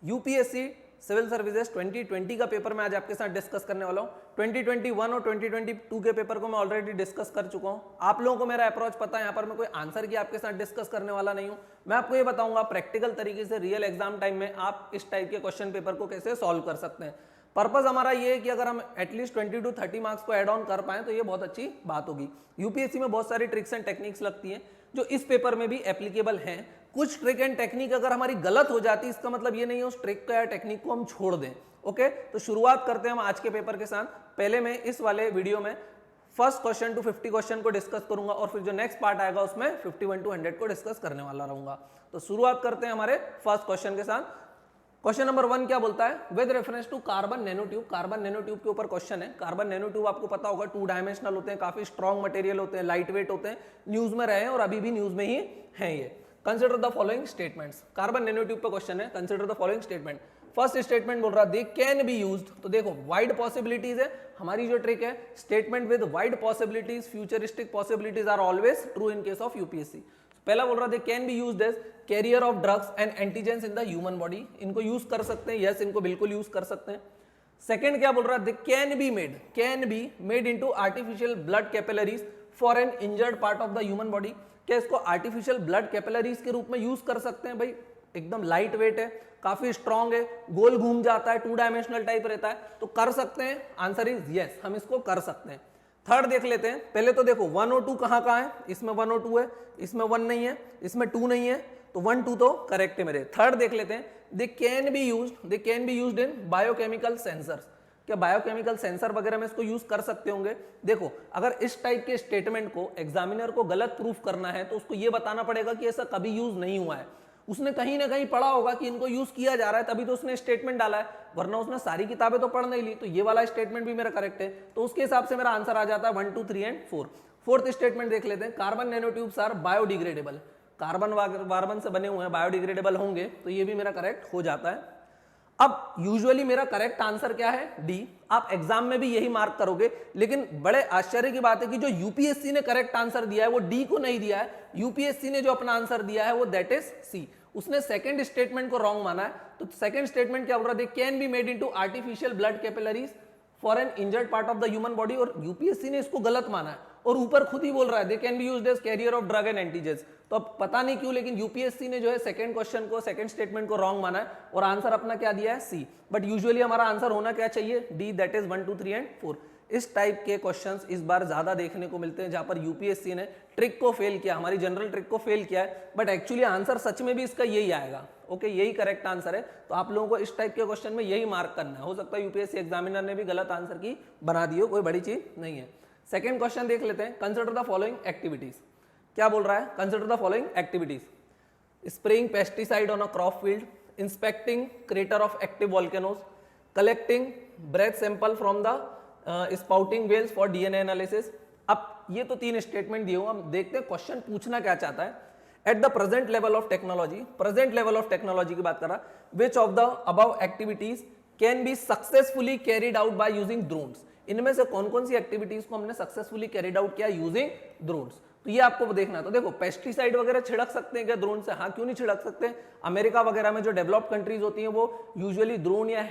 UPSC civil services 2020 का paper मैं आज आपके साथ डिस्कस करने वाला हूँ। 2021 और 2022 के पेपर को मैं ऑलरेडी डिस्कस कर चुका हूँ। आप लोगों को मेरा अप्रोच पता है, यहाँ पर मैं कोई आंसर की आपके साथ डिस्कस करने वाला नहीं हूँ। मैं आपको ये बताऊंगा प्रैक्टिकल तरीके से रियल एग्जाम टाइम में आप इस टाइप के क्वेश्चन पेपर को कैसे सॉल्व कर सकते हैं। पर्पस हमारा ये है कि अगर हम एटलीस्ट 20 to 30 मार्क्स को ऐड ऑन कर पाए तो ये बहुत अच्छी बात होगी। यूपीएससी में बहुत सारी ट्रिक्स एंड टेक्निक्स लगती हैं जो इस पेपर में भी एप्लीकेबल हैं। कुछ ट्रिक एंड टेक्निक अगर हमारी गलत हो जाती है इसका मतलब ये नहीं है उस ट्रिक का या टेक्निक को हम छोड़ दें। ओके, तो शुरुआत करते हैं हम आज के पेपर के साथ। पहले मैं इस वाले वीडियो में फर्स्ट क्वेश्चन टू 50 क्वेश्चन को डिस्कस करूंगा और फिर जो नेक्स्ट पार्ट आएगा उसमें 51 to 100 को डिस्कस करने वाला रहूंगा। तो शुरुआत करते हैं हमारे फर्स्ट क्वेश्चन के साथ। क्वेश्चन नंबर 1 क्या बोलता है? With reference to carbon nano tube. Carbon nano tube के ऊपर क्वेश्चन है। कार्बन नैनो ट्यूब आपको पता होगा 2 डायमेंशनल होते हैं, काफी स्ट्रॉन्ग मटेरियल होते हैं, लाइट वेट होते हैं, न्यूज में रहे हैं और अभी भी न्यूज में ही है ये। Consider the following statements. Carbon nano tube पे क्वेश्चन है, consider the following statement. First statement बोल रहा है दे कैन बी यूज्ड। तो देखो वाइड पॉसिबिलिटीज है, हमारी जो ट्रिक है statement with wide possibilities, futuristic possibilities are always true in case of UPSC. पहला बोल रहा है can be used as carrier of drugs and antigens in the human body. इनको यूज कर सकते हैं, यस इनको बिल्कुल यूज कर सकते हैं। सेकंड क्या बोल रहा है? Can be made into artificial blood capillaries for an injured part of the human body. क्या इसको आर्टिफिशियल ब्लड कैपिलरीज के रूप में यूज कर सकते हैं? भाई एकदम लाइट वेट है, काफी स्ट्रॉन्ग है, गोल घूम जाता है, 2 डायमेंशनल टाइप रहता है, तो कर सकते हैं। आंसर इज यस, हम इसको कर सकते हैं। थर्ड देख लेते हैं। पहले तो देखो 1 और 2 कहां है? इसमें 1 और 2 है, इसमें 1 नहीं है, इसमें 2 नहीं है, तो 1 2 तो करेक्ट है मेरे। थर्ड देख लेते हैं। दे can be used in biochemical sensors. क्या बायोकेमिकल सेंसर वगैरह में इसको यूज कर सकते होंगे? देखो अगर इस टाइप के स्टेटमेंट को एग्जामिनर को गलत प्रूफ करना है तो उसको ये बताना पड़ेगा कि ऐसा कभी यूज नहीं हुआ है। उसने कहीं ना कहीं पढ़ा होगा कि इनको यूज किया जा रहा है तभी तो उसने स्टेटमेंट डाला है, वरना उसने सारी किताबें तो पढ़ नहीं ली। तो ये वाला स्टेटमेंट भी मेरा करेक्ट है, तो उसके हिसाब से मेरा आंसर आ जाता है 1 2 3 एंड 4। फोर्थ स्टेटमेंट देख लेते हैं। Carbon nanotubes are biodegradable. Carbon से बने हुए हैं, बायोडिग्रेडेबल होंगे, तो ये भी मेरा करेक्ट हो जाता है। अब यूजुअली मेरा करेक्ट आंसर क्या है? डी। आप एग्जाम में भी यही मार्क करोगे, लेकिन बड़े आश्चर्य की बात है कि जो यूपीएससी ने करेक्ट आंसर दिया है वो डी को नहीं दिया है। यूपीएससी ने जो अपना आंसर दिया है वो दैट इज सी। उसने सेकंड स्टेटमेंट को रॉन्ग माना है। तो सेकंड स्टेटमेंट क्या बोल रहा है? Can be made into artificial blood capillaries for an injured part of the human body, और यूपीएससी ने इसको गलत माना है और ऊपर खुद ही बोल रहा है they can be used as carrier of drug and antigens. तो अब पता नहीं क्यों लेकिन यूपीएससी ने जो है सेकंड क्वेश्चन को, सेकंड स्टेटमेंट को रॉन्ग माना है और आंसर अपना क्या दिया है? सी। बट यूजुअली हमारा आंसर होना क्या चाहिए? D, that is 1 2 3 and 4। इस टाइप के क्वेश्चंस इस बार ज्यादा देखने को मिलते हैं जहां पर यूपीएससी ने ट्रिक को फेल किया, हमारी जनरल ट्रिक को फेल किया है, बट एक्चुअली आंसर सच में भी इसका यही आएगा। ओके, यही करेक्ट आंसर है। तो आप लोगों को इस टाइप के क्वेश्चन में यही मार्क करना है। हो सकता है यूपीएससी एग्जामिनर ने भी गलत आंसर की बना दी हो, कोई बड़ी चीज नहीं है। सेकंड क्वेश्चन देख लेते हैं। Consider the following activities. क्या बोल रहा है? Consider the following activities. Spraying pesticide on a crop field, inspecting crater of active volcanoes, collecting breath sample from the spouting whales for DNA analysis. अब ये तो 3 स्टेटमेंट दिए हुए, हम देखते हैं क्वेश्चन पूछना क्या चाहता है। At the present level of technology, present level of technology की बात कर रहा, विच of the above activities can be successfully carried out by using drones. इनमें से कौन कौन सी एक्टिविटीज को हमने सक्सेसफुली कैरिड आउट किया यूजिंग ड्रोन्स? तो ये आपको देखना है। तो देखो पेस्टिसाइड वगैरह छिड़क सकते हैं क्या ड्रोन से? हाँ, क्यों नहीं छिड़क सकते? अमेरिका वगैरह में जो डेवलप्ड कंट्रीज होती हैं वो यूजुअली ड्रोन या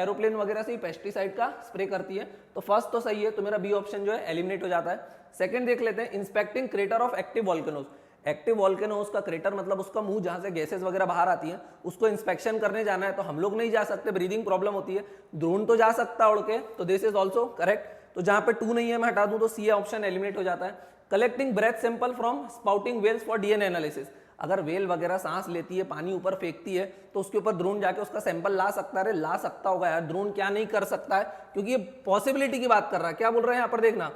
एरोप्लेन वगैरह से ही पेस्टिसाइड का स्प्रे करती है। तो फर्स्ट तो सही है, तो मेरा बी ऑप्शन जो है एलिमिनेट हो जाता है। सेकंड देख लेते हैं। Inspecting crater of active volcanoes. Active volcanoes का क्रेटर मतलब उसका मुंह जहां से गैसेस वगैरह बाहर आती हैं, उसको इंस्पेक्शन करने जाना है। तो हम लोग नहीं जा सकते, ब्रीदिंग प्रॉब्लम होती है। ड्रोन तो जा सकता है उड़ के, तो दिस इज ऑल्सो करेक्ट। तो जहां पे 2 नहीं है मैं हटा दूं तो सी ऑप्शन एलिमिनेट हो जाता है। Collecting breath sample from spouting whales for DNA analysis. अगर वेल वगैरह सांस लेती है, पानी ऊपर फेंकती है, तो उसके ऊपर ड्रोन जाके उसका सैंपल ला सकता है। ला सकता होगा यार, ड्रोन क्या नहीं कर सकता है, क्योंकि ये पॉसिबिलिटी की बात कर रहा है। क्या बोल रहे हैं यहाँ पर देखना,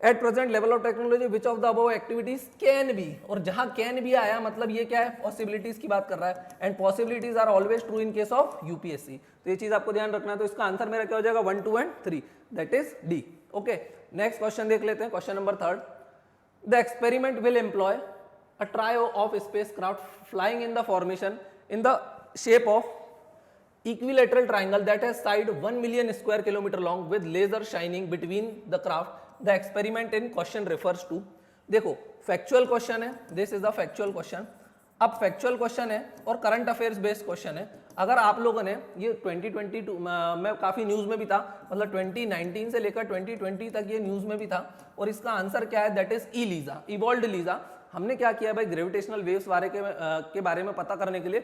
at present level of technology which of the above activities can be, और जहां कैन बी आया मतलब ये क्या है? पॉसिबिलिटीज की बात कर रहा है। And possibilities are always true in case of UPSC. तो ये चीज आपको ध्यान रखना है। तो इसका आंसर मेरा क्या हो जाएगा? 1 2 and 3, that is D. Okay, next question देख लेते हैं। Question number 3। The experiment will employ a trio of spacecraft flying in the formation in the shape of equilateral triangle that has side 1 million square kilometer long with laser shining between the craft. The experiment in question refers to, देखो factual question है, this is the factual question. अब factual question है और current affairs based question है। अगर आप लोगों ने ये 2022 में काफी न्यूज में भी था, मतलब 2019 से लेकर 2020 तक ये न्यूज में भी था, और इसका आंसर क्या है, दैट इज ईलीजा, इवॉल्व्ड लीजा। हमने क्या किया भाई, ग्रेविटेशनल वेव्स के बारे में पता करने के लिए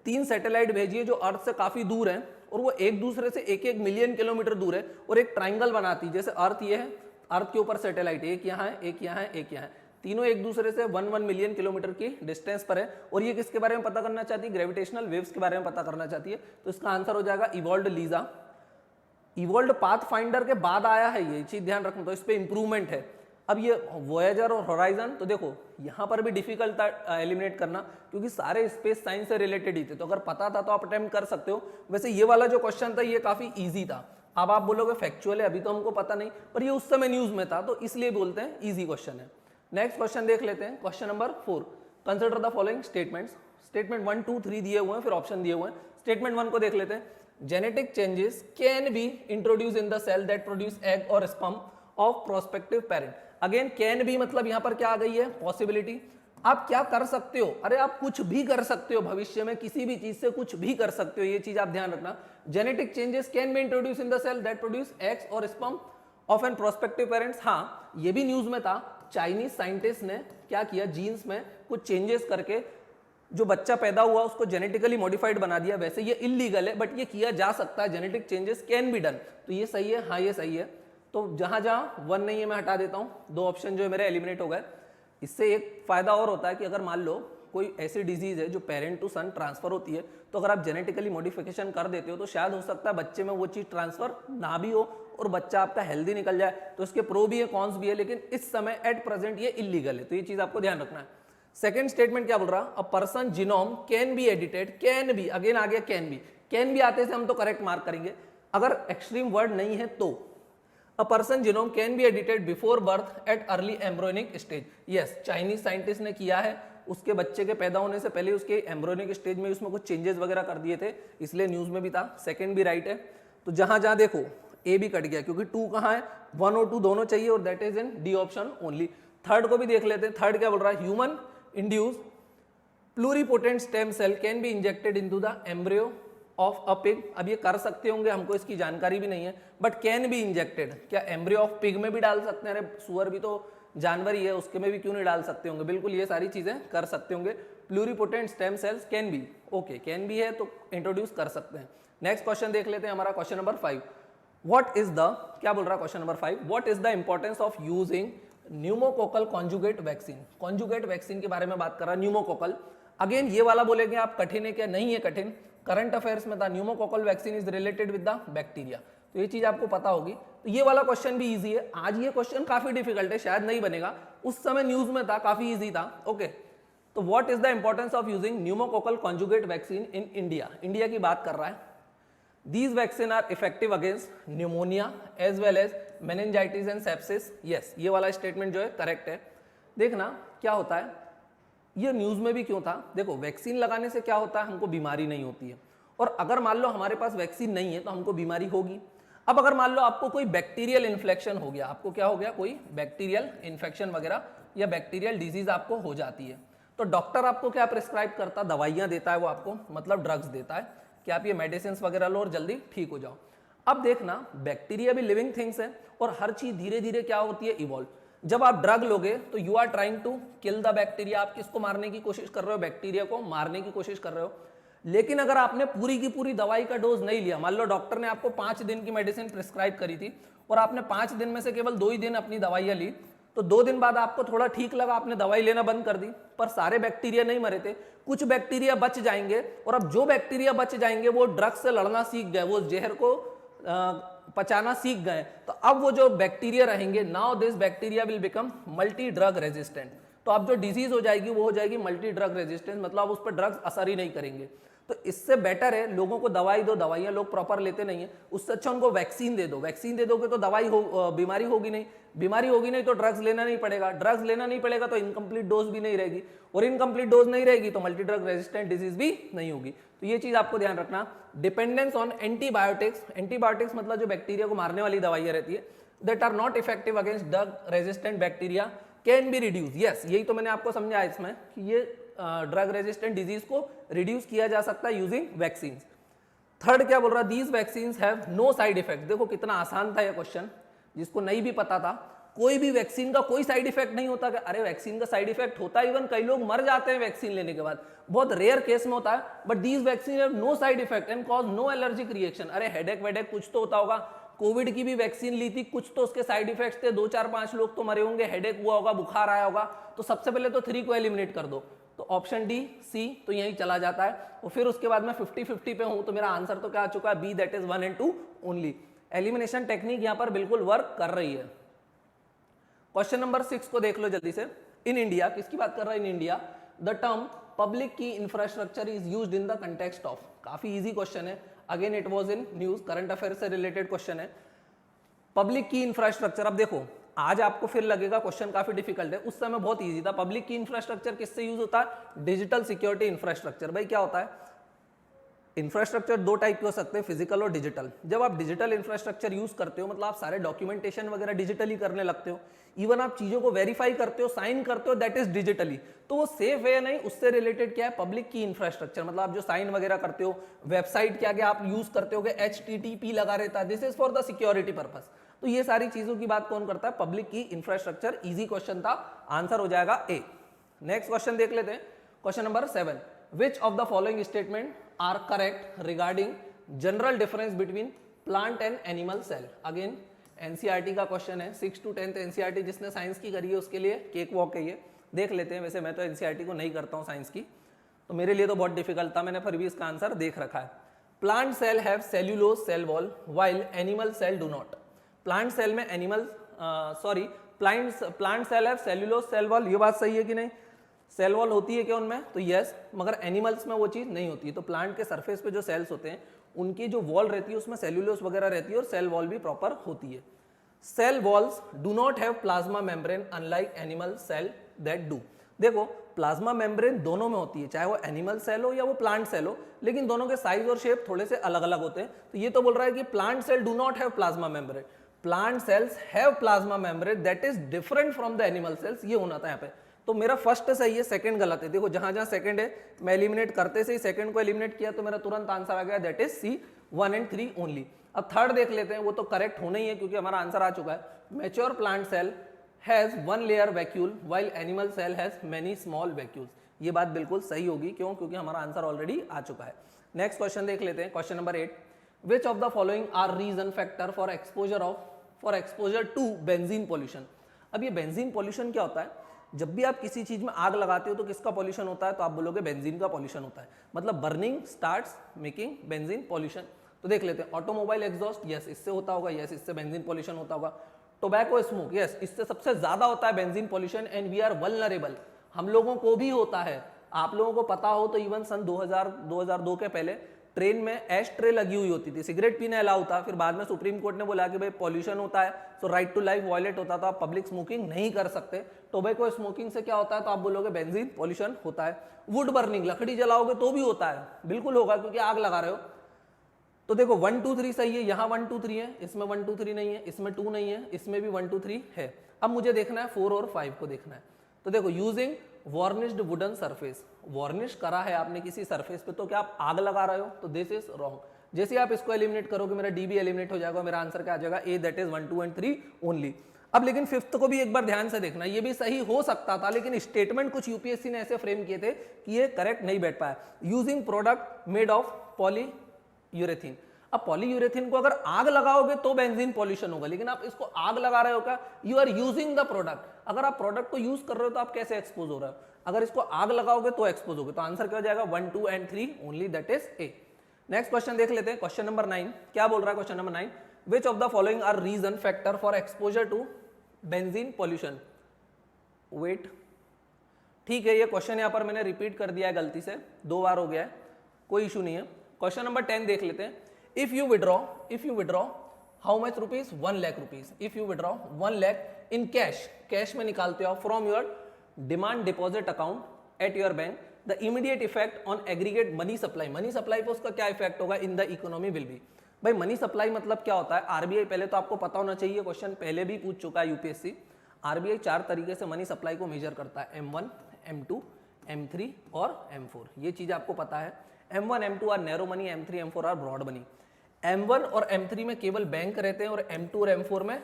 3 सैटेलाइट भेजिए जो अर्थ से काफी दूर हैं, और वो एक दूसरे से 1-1 मिलियन किलोमीटर दूर है, और एक ट्राइंगल बनाती है। जैसे अर्थ ये है, अर्थ के ऊपर सैटेलाइट एक यहाँ है, एक यहाँ है, एक यहाँ है, तीनों एक दूसरे से 1 मिलियन किलोमीटर की डिस्टेंस पर है, और ये किसके बारे में पता करना चाहती है, ग्रेविटेशनल वेव्स के बारे में पता करना चाहती है। तो इसका आंसर हो जाएगा इवॉल्व्ड लीजा। इवॉल्व्ड पाथफाइंडर के बाद आया है, ये चीज ध्यान रखना, तो इस पे इंप्रूवमेंट है। अब ये वोयाजर और होराइजन, तो देखो यहां पर भी डिफिकल्ट था एलिमिनेट करना, क्योंकि सारे स्पेस साइंस से रिलेटेड ही थे, तो अगर पता था तो आप अटेम्प्ट कर सकते हो। वैसे ये वाला जो क्वेश्चन था ये काफी इजी था। अब आप बोलोगे फैक्चुअल है, अभी तो हमको पता नहीं, पर ये उस समय न्यूज में था, तो इसलिए बोलते हैं इजी क्वेश्चन है। नेक्स्ट क्वेश्चन देख लेते हैं, question number 4। Consider the following statements. Statement 1, 2, 3 दिए हुए हैं, फिर ऑप्शन दिए हुए हैं। स्टेटमेंट 1 को देख लेते हैं। Genetic changes can be introduce in the cell that produce egg और sperm of prospective parent. Again can be मतलब यहां पर क्या आ गई है, पॉसिबिलिटी। आप क्या कर सकते हो, अरे आप कुछ भी कर सकते हो, भविष्य में किसी भी चीज से कुछ भी कर सकते हो, ये चीज आप ध्यान रखना। Genetic changes can be introduce in the cell that produce eggs और sperm of an prospective parents. हाँ, ये भी न्यूज में था, चाइनीज साइंटिस्ट ने क्या किया, जीन्स में कुछ चेंजेस करके जो बच्चा पैदा हुआ उसको जेनेटिकली मॉडिफाइड बना दिया। वैसे ये इलीगल है, बट ये किया जा सकता है, genetic changes can be done. तो ये सही है, हाँ ये सही है। तो जहां जहां 1 नहीं है मैं हटा देता हूं, 2 ऑप्शन जो है मेरे एलिमिनेट हो गए। इससे एक फायदा और होता है कि अगर मान लो कोई ऐसी डिजीज है जो पेरेंट टू सन ट्रांसफर होती है, तो अगर आप जेनेटिकली मॉडिफिकेशन कर देते हो तो शायद हो सकता है बच्चे में वो चीज ट्रांसफर ना भी हो और बच्चा आपका हेल्दी निकल जाए। तो इसके प्रो भी है, कॉन्स भी है, लेकिन इस समय एट प्रेजेंट ये इलीगल है, तो ये चीज आपको ध्यान रखना है। सेकेंड स्टेटमेंट क्या बोल रहा, a person genome can be edited, can be, again आ गया कैन भी आते से हम तो करेक्ट मार्क करेंगे। अगर एक्सट्रीम वर्ड नहीं है तो A person genome can be edited before birth at early embryonic stage. Yes, Chinese scientist ने किया है, उसके बच्चे के पैदा होने से पहले उसके एम्ब्रियोनिक स्टेज में उसमें कुछ चेंजेस वगैरह कर दिए थे, इसलिए न्यूज में भी था। सेकंड भी राइट है। तो जहां जहां देखो ए भी कट गया, क्योंकि 2 कहां है, 1 और 2 दोनों चाहिए, और that is in D option only. Third को भी देख लेते हैं। थर्ड क्या बोल रहा है, human induce pluripotent stem cell can be injected into the embryo of a pig. अब ये कर सकते होंगे, हमको इसकी जानकारी भी नहीं है, बट कैन बी इंजेक्टेड, क्या एम्ब्रियो ऑफ पिग में भी डाल सकते हैं? अरे सुअर भी तो जानवर ही है, उसके में भी क्यों नहीं डाल सकते होंगे? बिल्कुल ये सारी चीजें कर सकते होंगे। Pluripotent stem cells can be, okay can be है तो इंट्रोड्यूस कर सकते हैं। नेक्स्ट क्वेश्चन देख लेते हैं, हमारा question number 5। What is the, क्या बोल रहा है question number 5, what is the importance of using pneumococcal conjugate vaccine. Conjugate vaccine के बारे में बात कर रहा है, न्यूमोकोकल। अगेन ये वाला बोलेंगे आप कठिन है क्या, नहीं है कठिन, करंट अफेयर्स में था। Pneumococcal vaccine is related with the bacteria, तो ये चीज आपको पता होगी। तो ये वाला क्वेश्चन भी इजी है। आज ये क्वेश्चन काफी डिफिकल्ट है, शायद नहीं बनेगा, उस समय न्यूज में था, काफी इजी था। ओके, तो what is the importance of using pneumococcal conjugate vaccine in India. India की बात कर रहा है। These vaccine are effective against pneumonia as well as meningitis and sepsis. Yes, ये वाला स्टेटमेंट जो है करेक्ट है। देखना क्या होता है, ये न्यूज में भी क्यों था, देखो वैक्सीन लगाने से क्या होता है, हमको बीमारी नहीं होती है, और अगर मान लो हमारे पास वैक्सीन नहीं है तो हमको बीमारी होगी। अब अगर मान लो आपको कोई बैक्टीरियल इन्फेक्शन हो गया, आपको क्या हो गया, कोई बैक्टीरियल इन्फेक्शन वगैरह या बैक्टीरियल डिजीज आपको हो जाती है, तो डॉक्टर आपको क्या प्रिस्क्राइब करता, दवाइयां देता है वो आपको, मतलब ड्रग्स देता है कि आप ये मेडिसिन वगैरह लो और जल्दी ठीक हो जाओ। अब देखना, बैक्टीरिया भी लिविंग थिंग्स है और हर चीज धीरे धीरे क्या होती है, इवॉल्व। जब आप ड्रग लोगे तो you are trying to kill the bacteria, आप किसको मारने की कोशिश कर रहे हो, बैक्टीरिया को मारने की कोशिश कर रहे हो। लेकिन अगर आपने पूरी की पूरी दवाई का डोज नहीं लिया, मान लो डॉक्टर ने आपको 5 दिन की मेडिसिन प्रिस्क्राइब करी थी और आपने 5 दिन में से केवल 2 ही दिन अपनी दवाइयां ली, तो 2 दिन बाद आपको थोड़ा ठीक लगा, आपने दवाई लेना बंद कर दी, पर सारे बैक्टीरिया नहीं मरे थे, कुछ बैक्टीरिया बच जाएंगे, और अब जो बैक्टीरिया बच जाएंगे वो ड्रग से लड़ना सीख गए, वो जहर को पचाना सीख गए, तो अब वो जो बैक्टीरिया रहेंगे, now this bacteria will become multi drug resistant. तो अब जो डिजीज हो जाएगी वो हो जाएगी मल्टी ड्रग रेजिस्टेंस, मतलब उस पर ड्रग्स असर ही नहीं करेंगे। तो इससे बेटर है लोगों को दवाई दो, दवाइयां लोग प्रॉपर लेते नहीं है, उससे अच्छा उनको वैक्सीन दे दो। वैक्सीन दे दोगे तो दवाई बीमारी होगी नहीं, बीमारी होगी नहीं तो ड्रग्स लेना नहीं पड़ेगा, ड्रग्स लेना नहीं पड़ेगा तो इनकम्प्लीट डोज भी नहीं रहेगी, और इनकम्प्लीट डोज नहीं रहेगी तो मल्टी ड्रग रेजिस्टेंट डिजीज भी नहीं होगी। तो ये चीज आपको ध्यान रखना। डिपेंडेंस ऑन एंटीबायोटिक्स, एंटीबायोटिक्स मतलब जो बैक्टीरिया को मारने वाली दवाइयां रहती है, that are not effective against drug resistant bacteria can be reduce. Yes, यही तो मैंने आपको समझाया इसमें कि ये ड्रग रेजिस्टेंट डिजीज को रिड्यूस किया जा सकता है यूजिंग वैक्सीन। थर्ड क्या बोल रहा है, these vaccine have no side effect. देखो कितना आसान था ये क्वेश्चन, जिसको नहीं भी पता था, कोई भी वैक्सीन का कोई साइड इफेक्ट नहीं होता। अरे वैक्सीन का साइड इफेक्ट होता है, इवन कई लोग मर जाते हैं वैक्सीन लेने के बाद, बहुत रेयर केस में होता है, but these vaccine have no side effect and cause no allergic reaction. अरे हेडेक वेडेक कुछ तो होता होगा, कोविड की भी वैक्सीन ली थी, कुछ तो उसके साइड इफेक्ट्स थे, 2-4-5 लोग तो मरे होंगे, हेडेक हुआ होगा, बुखार आया होगा, तो सबसे पहले तो 3 को एलिमिनेट कर दो, तो ऑप्शन डी सी तो यही चला जाता है। और फिर उसके बाद मैं 50-50 पे हूं, तो मेरा आंसर तो क्या आ चुका है, B, that is 1 and 2 only. Elimination technique यहां पर बिल्कुल वर्क कर रही है। क्वेश्चन नंबर 6 को देख लो जल्दी से। इन इंडिया, किसकी बात कर रहा है, in India the term public की infrastructure is used in the context of. काफी इजी क्वेश्चन है, again it was in news, current affair से रिलेटेड क्वेश्चन है। पब्लिक की इंफ्रास्ट्रक्चर, अब देखो आज आपको फिर लगेगा क्वेश्चन काफी डिफिकल्ट है, उस समय बहुत इजी था। पब्लिक की इंफ्रास्ट्रक्चर किससे यूज होता है, डिजिटल सिक्योरिटी इंफ्रास्ट्रक्चर। भाई क्या होता है, इंफ्रास्ट्रक्चर दो टाइप के हो सकते हैं, फिजिकल और डिजिटल। जब आप डिजिटल इंफ्रास्ट्रक्चर यूज करते हो, मतलब आप सारे डॉक्यूमेंटेशन वगैरह डिजिटली करने लगते हो, इवन आप चीजों को वेरीफाई करते हो, साइन करते हो, दैट इज डिजिटली, तो वो सेफ है या नहीं, उससे रिलेटेड क्या है, पब्लिक की इंफ्रास्ट्रक्चर। मतलब आप जो साइन वगैरह करते हो, वेबसाइट क्या क्या आप यूज करते हो, HTTP लगा रहता है, this is for the security purpose. तो ये सारी चीजों की बात कौन करता है, पब्लिक की इंफ्रास्ट्रक्चर। इजी क्वेश्चन था, आंसर हो जाएगा ए। नेक्स्ट क्वेश्चन देख लेते हैं, question number 7। Which of the following statement are correct regarding general difference between plant and animal cell. Again NCERT का क्वेश्चन है, 6 to 10th एनसीईआरटी जिसने साइंस की करी है उसके लिए केक वॉक है ये, देख लेते हैं। वैसे मैं तो एनसीईआरटी को नहीं करता हूँ साइंस की, तो मेरे लिए तो बहुत डिफिकल्ट था, मैंने फिर भी इसका आंसर देख रखा है। Plant cell have cellulose cell wall while animal cell do not. Plant cell में plant cell have cellulose cell wall, ये बात सही है कि नहीं, सेल वॉल होती है क्या उनमें, तो यस, मगर एनिमल्स में वो चीज नहीं होती है। तो प्लांट के सरफेस पे जो सेल्स होते हैं उनकी जो वॉल रहती है उसमें सेल्यूलोज वगैरह रहती है और सेल वॉल भी प्रॉपर होती है। Cell walls do not have plasma membrane unlike animal cell that do. देखो प्लाज्मा मेम्ब्रेन दोनों में होती है, चाहे वो एनिमल सेल हो या वो प्लांट सेल हो, लेकिन दोनों के साइज और शेप थोड़े से अलग अलग होते हैं। तो ये तो बोल रहा है कि plant cell do not have plasma membrane, plant cells have plasma membrane that is different from the animal cells, ये होना था यहाँ पे। तो मेरा फर्स्ट सही है, सेकंड गलत है। देखो जहां जहां सेकंड है मैं एलिमिनेट करते से ही सेकंड को एलिमिनेट किया, तो मेरा तुरंत आंसर आ गया, that is C, 1 and 3 only. अब थर्ड देख लेते हैं, वो तो करेक्ट होना ही है क्योंकि हमारा आंसर आ चुका है। Mature plant cell has 1 layer vacuole while animal cell has many small vacuoles. ये बात बिल्कुल सही होगी, क्यों, क्योंकि हमारा आंसर ऑलरेडी आ चुका है। नेक्स्ट क्वेश्चन देख लेते हैं, question number 8। Which of the following are reason factor for exposure to benzene pollution. अब ये बेंजीन पॉल्यूशन क्या होता है, जब भी आप किसी चीज में आग लगाते हो तो किसका पॉल्यूशन होता है, तो आप बोलोगे बेंजीन का पॉल्यूशन होता है। मतलब burning starts making benzene pollution. तो देख लेते हैं, ऑटोमोबाइल एग्जॉस्ट, यस इससे होता होगा, यस इससे बेंजीन पॉल्यूशन होता होगा। टोबैको स्मोक, यस इससे सबसे ज्यादा होता है benzene pollution. And we are vulnerable, हम लोगों को भी होता है। आप लोगों को पता हो तो इवन सन 2002 के पहले ट्रेन में एश ट्रे लगी हुई होती थी, सिगरेट पीना अलाउ था। फिर बाद में सुप्रीम कोर्ट ने बोला कि भाई पॉल्यूशन होता है, तो राइट टू लाइफ वायलेट होता, तो आप पब्लिक स्मोकिंग नहीं कर सकते। टोबैको स्मोकिंग से क्या होता है, तो आप बोलोगे बेंजीन पॉल्यूशन होता है। वुड बर्निंग, लकड़ी जलाओगे तो भी होता है, बिल्कुल होगा क्योंकि आग लगा रहे हो। तो देखो 1 2 3 सही है, यहाँ 1 2 3 है, इसमें 1 2 3 नहीं है, इसमें 2 नहीं है, इसमें भी 1 2 3 है। अब मुझे देखना है 4 और 5 को देखना है। तो देखो यूजिंग वार्निश्ड वुडन सरफेस, वार्निश करा है आपने किसी सरफेस पे, तो क्या आप आग लगा रहे हो, तो दिस इज रॉन्ग। जैसे आप इसको एलिमिनेट करोगे मेरा डी भी एलिमिनेट हो जाएगा, मेरा आंसर क्या आ जाएगा, ए, दैट इज 1 2 and 3 ओनली। अब लेकिन फिफ्थ को भी एक बार ध्यान से देखना, ये भी सही हो सकता था, लेकिन स्टेटमेंट कुछ यूपीएससी ने ऐसे फ्रेम किए थे कि ये करेक्ट नहीं बैठ पाया। यूजिंग प्रोडक्ट मेड ऑफ पॉलीयूरेथीन, अब पॉलीयूरेथीन को अगर आग लगाओगे तो बेंजीन पॉल्यूशन होगा, लेकिन आप इसको आग लगा रहे हो क्या, you are using the product. अगर आप प्रोडक्ट को यूज कर रहे हो तो आप कैसे एक्सपोज हो रहे हो, अगर इसको आग लगाओगे तो एक्सपोज होगे। तो आंसर क्या हो जाएगा, 1 2 and 3 only, that is a. Next question देख लेते हैं, क्वेश्चन नंबर 9 क्या बोल रहा है। Question number 9, which of the following are reason factor for exposure to benzene pollution. Wait, ठीक है, ये क्वेश्चन यहां पर मैंने रिपीट कर दिया है गलती से, 2 बार हो गया है, कोई इशू नहीं है। क्वेश्चन नंबर 10 देख लेते हैं। If you withdraw how much rupees, 1 lakh rupees. If you withdraw 1 lakh in cash में निकालते हो from your demand deposit account at your bank, the immediate effect on aggregate money supply, money supply पे उसका क्या effect होगा in the economy will be. भाई money supply मतलब क्या होता है, आरबीआई, पहले तो आपको पता होना चाहिए, क्वेश्चन पहले भी पूछ चुका है यूपीएससी। आरबीआई 4 तरीके से मनी सप्लाई को मेजर करता है, M1, M2, M3 और M4, ये चीज आपको पता है। M1 M2 are narrow money, M3 M4 are broad money. M1 और M3 में केवल बैंक रहते हैं और M2 और M4 में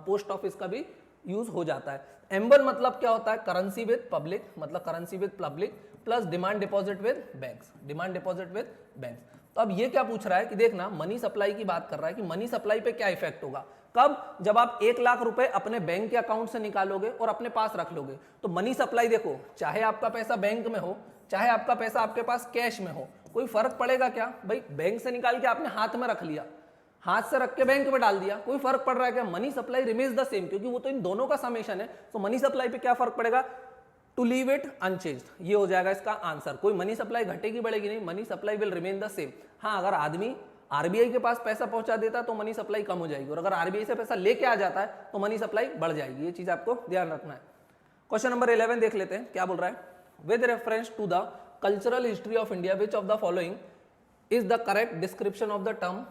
पोस्ट ऑफिस का भी यूज हो जाता है। M1 मतलब क्या होता है, करेंसी विद पब्लिक, मतलब currency with public plus demand deposit with banks, demand deposit with banks. तो अब ये क्या पूछ रहा है कि देखना मनी सप्लाई की बात कर रहा है कि मनी सप्लाई पे क्या इफेक्ट होगा, कब, जब आप 1 लाख रुपए अपने बैंक के अकाउंट से निकालोगे और अपने पास रख लोगे। तो मनी सप्लाई देखो, चाहे आपका पैसा बैंक में हो, चाहे आपका पैसा आपके पास कैश में हो, कोई फर्क पड़ेगा क्या भाई? बैंक से निकाल के आपने हाथ में रख लिया, हाथ से रख के बैंक में डाल दिया, कोई फर्क पड़ रहा है क्या? Money supply remains the same, क्योंकि वो तो इन दोनों का समेशन है। तो मनी सप्लाई पे क्या फर्क पड़ेगा? टू लीव इट अनचेंज्ड, ये हो जाएगा इसका आंसर। कोई मनी सप्लाई घटेगी बढ़ेगी नहीं, money supply will remain the same. हाँ, अगर आदमी आरबीआई के पास पैसा पहुंचा देता तो मनी सप्लाई कम हो जाएगी, और अगर आरबीआई से पैसा लेके आ जाता है तो मनी सप्लाई बढ़ जाएगी। ये चीज आपको ध्यान रखना है। क्वेश्चन नंबर 11 देख लेते हैं, क्या बोल रहा है। With reference to the cultural history of India which of the following is the correct description of the term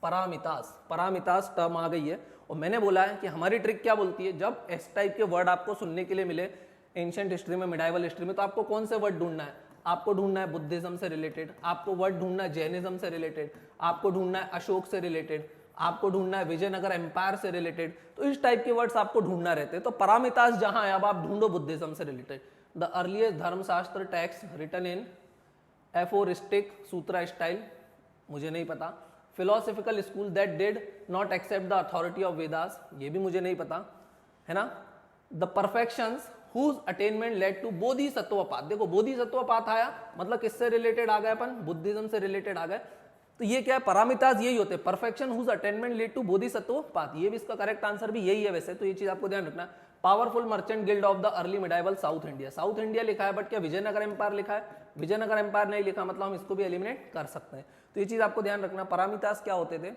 paramitas. Paramitas term आ गई है, और मैंने बोला है कि हमारी ट्रिक क्या बोलती है, जब इस टाइप के वर्ड आपको सुनने के लिए मिले एंशिएंट हिस्ट्री में, मिडाइवल हिस्ट्री में, तो आपको कौन से वर्ड ढूंढना है? आपको ढूंढना है बुद्धिज्म से रिलेटेड, आपको वर्ड ढूंढना है जैनिज्म से रिलेटेड, आपको ढूंढना है अशोक से रिलेटेड, आपको ढूंढना है विजयनगर एम्पायर से रिलेटेड। तो इस टाइप के वर्ड्स आपको ढूंढना रहते हैं। तो परामितास जहां है, अब आप ढूंढो बुद्धिज्म से रिलेटेड। The earliest Dharmashastra text written in aphoristic sutra style, मुझे नहीं पता। Philosophical school that did not accept the authority of Vedas, ये भी मुझे नहीं पता, है ना। The perfections whose attainment led to Bodhisattva path, देखो बोधिसत्वपात आया मतलब किससे रिलेटेड आ गए अपन? बुद्धिज्म से रिलेटेड आ गए। तो ये क्या है, परामितास यही होते हैं, perfection whose attainment led to Bodhisattva path, ये भी इसका करेक्ट आंसर भी यही है वैसे, तो ये चीज आपको ध्यान रखना। Powerful merchant guild of the early medieval south India, south India लिखा है बट क्या विजयनगर एम्पायर लिखा है? विजयनगर एम्पायर नहीं लिखा, मतलब हम इसको भी एलिमिनेट कर सकते हैं। तो ये चीज आपको ध्यान रखना। परामितास क्या होते थे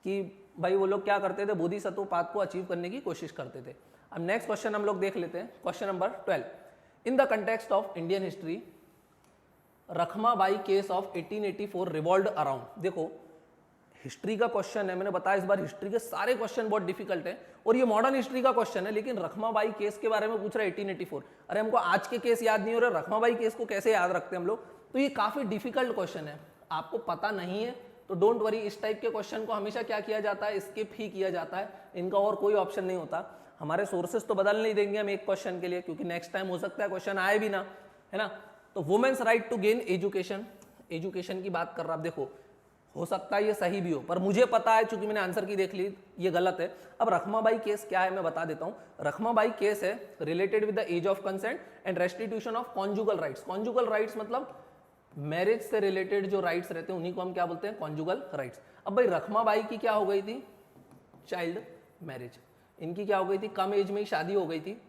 कि भाई वो लोग क्या करते थे, बोधिसत्वपात को अचीव करने की कोशिश करते थे। अब नेक्स्ट क्वेश्चन हम लोग देख लेते हैं, question number 12। In the context of Indian history Rakhmabai case of 1884 revolved around, देखो हिस्ट्री का क्वेश्चन है, मैंने बताया इस बार हिस्ट्री के सारे क्वेश्चन बहुत डिफिकल्ट है, और ये मॉडर्न हिस्ट्री का क्वेश्चन है, लेकिन रखमाबाई केस के बारे में पूछ रहा है 1884। अरे हमको आज के केस याद नहीं हो रहे, रखमाबाई केस को कैसे याद रखते हैं हम लोग? तो ये काफी डिफिकल्ट क्वेश्चन है, आपको पता नहीं है तो डोंट वरी। इस टाइप के क्वेश्चन को हमेशा क्या किया जाता है, स्किप ही किया जाता है, इनका और कोई ऑप्शन नहीं होता। हमारे सोर्सेस तो बदल नहीं देंगे हम एक क्वेश्चन के लिए, क्योंकि नेक्स्ट टाइम हो सकता है क्वेश्चन आए भी ना, है ना। तो women's right to gain education, education की बात कर रहा, आप देखो हो सकता है ये सही भी हो, पर मुझे पता है चूंकि मैंने आंसर की देख ली ये गलत है। अब रखमाबाई केस क्या है मैं बता देता हूं। रखमाबाई केस है related with the age of consent and restitution of conjugal rights. Conjugal rights मतलब मैरिज से रिलेटेड जो राइट्स रहते हैं उन्हीं को हम क्या बोलते हैं, कॉन्जुगल राइट्स। अब भाई रखमाबाई की क्या हो गई थी, चाइल्ड मैरिज, इनकी क्या हो गई थी, कम एज में ही शादी हो गई थी।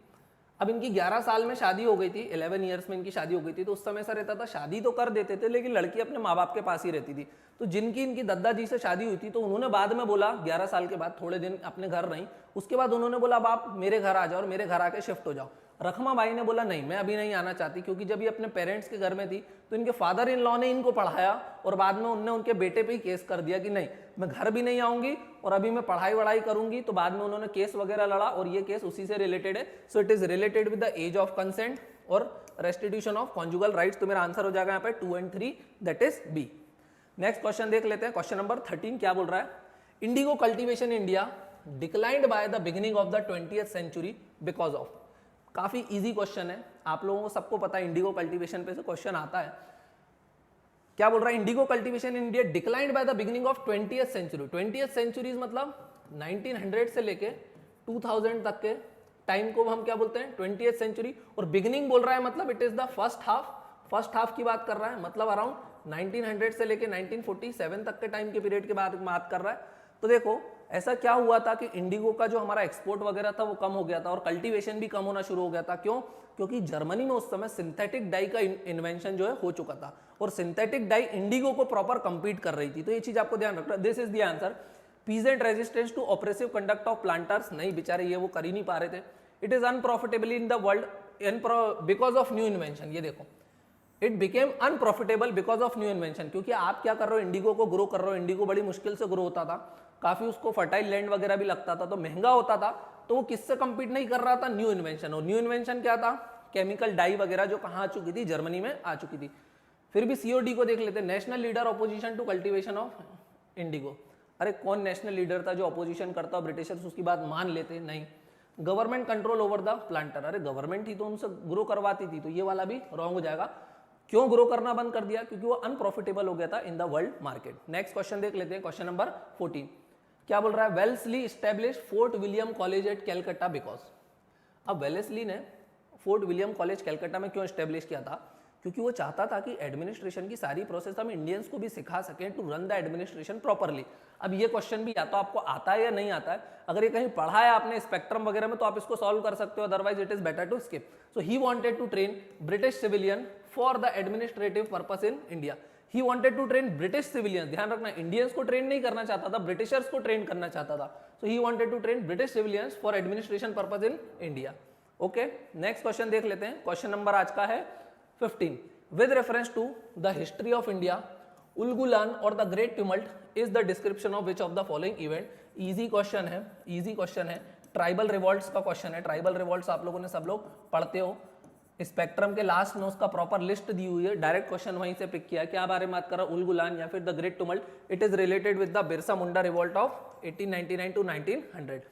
अब इनकी 11 साल में शादी हो गई थी, 11 ईयर्स में इनकी शादी हो गई थी। तो उस समय ऐसा रहता था शादी तो कर देते थे लेकिन लड़की अपने माँ बाप के पास ही रहती थी। तो जिनकी इनकी दद्दा जी से शादी हुई थी तो उन्होंने बाद में बोला 11 साल के बाद थोड़े दिन अपने घर रही, उसके बाद उन्होंने बोला अब आप मेरे घर आ जाओ और मेरे घर आके शिफ्ट हो जाओ। रखमाबाई ने बोला नहीं मैं अभी नहीं आना चाहती, क्योंकि जब ये अपने पेरेंट्स के घर में थी तो इनके फादर इन लॉ ने इनको पढ़ाया और बाद में उनने उनके बेटे पे ही केस कर दिया कि नहीं मैं घर भी नहीं आऊंगी और अभी मैं पढ़ाई वढ़ाई करूंगी। तो बाद में उन्होंने केस वगैरह लड़ा और ये केस उसी से रिलेटेड है। So it is related with the age of consent और रेस्टिट्यूशन ऑफ कॉन्जुगल राइट्स। तो मेरा आंसर हो जाएगा यहाँ पे 2 और 3, that is B. Next question देख लेते हैं, क्वेश्चन नंबर 13 क्या बोल रहा है। Indigo cultivation India declined by the beginning of the 20th century because of. काफी इजी क्वेश्चन है, आप लोगों को सबको पता है इंडिगो कल्टीवेशन पे से क्वेश्चन आता है। क्या बोल रहा है, indigo cultivation in India declined by the beginning of 20th century. 20th century मतलब 1900 से लेके 2000 तक के टाइम को हम क्या बोलते हैं 20th सेंचुरी। और बिगिनिंग बोल रहा है मतलब it is the first half, first half की बात कर रहा है, मतलब अराउंड 1900 से लेके 1947 तक के टाइम के पीरियड के बाद बात कर रहा है। तो देखो ऐसा क्या हुआ था कि इंडिगो का जो हमारा एक्सपोर्ट वगैरह था वो कम हो गया था और कल्टीवेशन भी कम होना शुरू हो गया था। क्यों? क्योंकि जर्मनी में उस समय सिंथेटिक डाई का इन्वेंशन जो है हो चुका था और सिंथेटिक डाई इंडिगो को प्रॉपर कंपीट कर रही थी। तो ये चीज आपको ध्यान रखना। This is the answer. Peasant resistance to oppressive conduct of planters, नहीं बेचारे ये वो कर ही नहीं पा रहे थे। It is unprofitable in the world because of new invention. ये देखो it became unprofitable because of new invention, क्योंकि आप क्या कर रहे हो इंडिगो को ग्रो कर रहे हो। इंडिगो बड़ी मुश्किल से ग्रो होता था, काफी उसको फर्टाइल लैंड वगैरह भी लगता था तो महंगा होता था। तो वो किससे कंपीट नहीं कर रहा था, न्यू इन्वेंशन। और न्यू इन्वेंशन क्या था, केमिकल डाई वगैरह जो कहाँ आ चुकी थी, जर्मनी में आ चुकी थी। फिर भी COD को देख लेते हैं, national leader opposition to cultivation of indigo. अरे कौन नेशनल लीडर था जो ऑपोजिशन करता, ब्रिटिशर्स उसकी बात मान लेते? नहीं। Government control over the planter, अरे गवर्नमेंट ही तो उनसे ग्रो करवाती थी, तो ये वाला भी रॉन्ग हो जाएगा। क्यों ग्रो करना बंद कर दिया? क्योंकि वो अनप्रॉफिटेबल हो गया था in the world market. Next question देख लेते हैं, क्वेश्चन नंबर 14 क्या बोल रहा है? Wellesley establish fort William college eight Calcutta because. अब वेल्सली ने फोर्ट विलियम कॉलेज कैलकाटा में क्यों स्टैब्लिश किया था? क्योंकि वो चाहता था कि एडमिनिस्ट्रेशन की सारी प्रोसेस हम इंडियंस को भी सिखा सकें to run the administration properly. अब ये क्वेश्चन भी या तो आपको आता है या नहीं आता है। अगर ये कहीं पढ़ा है आपने स्पेक्ट्रम वगैरह में तो आप इसको सॉल्व कर सकते हो, otherwise it is better to skip. So he wanted to train British civilian for the administrative purpose in India. He wanted to train British civilians, ध्यान रखना इंडियंस को ट्रेन नहीं करना चाहता था, ब्रिटिशर्स को ट्रेन करना चाहता था। So he wanted to train British civilians for administration purpose in India. Okay, next question देख लेते हैं। क्वेश्चन नंबर आज का है 15 with reference to the history of India, Ulgulan और the great tumult is the description of which of the following event. Easy question है, easy question है, tribal revolts का क्वेश्चन है। ट्राइबल रिवॉल्ट्स आप लोगों ने सब लोग पढ़ते हो, स्पेक्ट्रम के लास्ट में उसका प्रॉपर लिस्ट दी हुई है, डायरेक्ट क्वेश्चन वहीं से पिक किया। क्या बारे में बात कर रहा है? उलगुलान या फिर the great tumult. It is related with the Birsa Munda revolt of 1899 to 1900।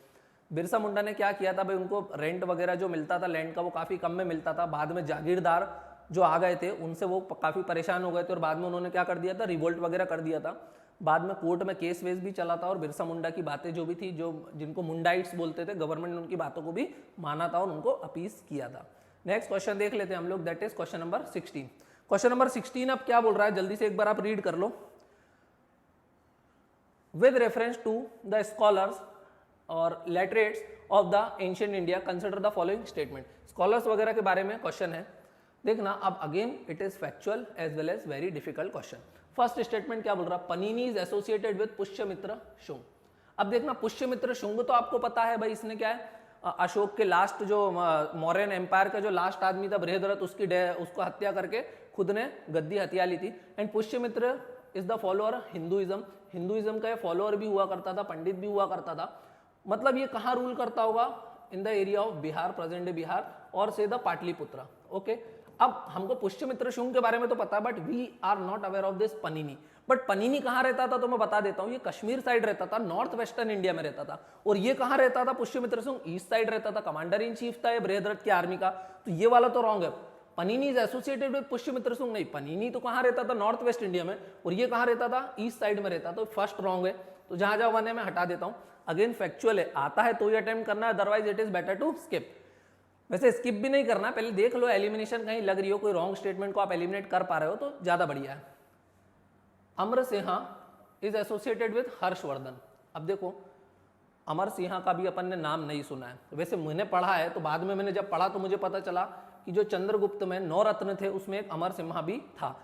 Birsa Munda ने क्या किया था भाई, उनको रेंट वगैरह जो मिलता था लैंड का वो काफी कम में मिलता था। बाद में जागीरदार जो आ गए थे उनसे वो काफी परेशान हो गए थे और बाद में उन्होंने क्या कर दिया था, रिवोल्ट वगैरह कर दिया था। बाद में कोर्ट में केस वेस भी चला था और बिरसा मुंडा की बातें जो भी थी, जो जिनको मुंडाइट्स बोलते थे, गवर्नमेंट ने उनकी बातों को भी माना था और उनको अपीस किया था। नेक्स्ट क्वेश्चन देख लेते हैं हम लोग, that is question number 16। Question number 16 अब क्या बोल रहा है, जल्दी से एक बार आप रीड कर लो। With reference to the scholars और literates of the ancient India consider the following statement. Scholars वगैरह के बारे में क्वेश्चन है, देखना। अब again it is factual as well as very difficult question. First statement क्या बोल रहा है, Panini is associated with Pushyamitra Shunga. अब देखना पुष्यमित्र शुंग तो आपको पता है भाई, इसने क्या है, अशोक के लास्ट जो मौर्यन एम्पायर का जो लास्ट आदमी था बृहद्रथ, उसको हत्या करके खुद ने गद्दी हत्या ली थी। And Pushyamitra is the follower Hinduism, Hinduism का फॉलोअर भी हुआ करता था, पंडित भी हुआ करता था। मतलब ये कहाँ रूल करता होगा, in the area of Bihar, present day Bihar और से द पाटलिपुत्रा। ओके, अब हमको पुष्यमित्र शुंग के बारे में तो पता है, but we are not aware of this Panini. But Panini कहाँ रहता था तो मैं बता देता हूँ, ये कश्मीर साइड रहता था, नॉर्थ वेस्टर्न इंडिया में रहता था। और ये कहाँ रहता था पुष्यमित्र शुंग, ईस्ट साइड रहता था, कमांडर इन चीफ था ये बृहद्रथ की आर्मी का। तो ये वाला तो रॉन्ग है, Panini is associated with Pushyamitra Shunga नहीं, पनीनी तो कहाँ रहता था, नॉर्थ वेस्ट इंडिया में, और ये कहाँ रहता था, ईस्ट साइड में रहता। तो फर्स्ट रॉन्ग है, तो जहां जहां वन है मैं हटा देता हूँ। अगेन फैक्चुअल है, आता है तो ही अटेम्प्ट करना है, otherwise it is better to skip. वैसे स्किप भी नहीं करना, पहले देख लो एलिमिनेशन कहीं लग रही हो, कोई रॉन्ग स्टेटमेंट को आप एलिमिनेट कर पा रहे हो तो ज्यादा बढ़िया है। Amar Sinha is associated with Harshvardhan. अब देखो अमर सिंहा का भी अपन ने नाम नहीं सुना है, वैसे मैंने पढ़ा है, तो बाद में मैंने जब पढ़ा तो मुझे पता चला कि जो चंद्रगुप्त में 9 रत्न थे उसमें एक अमर सिंहा भी था।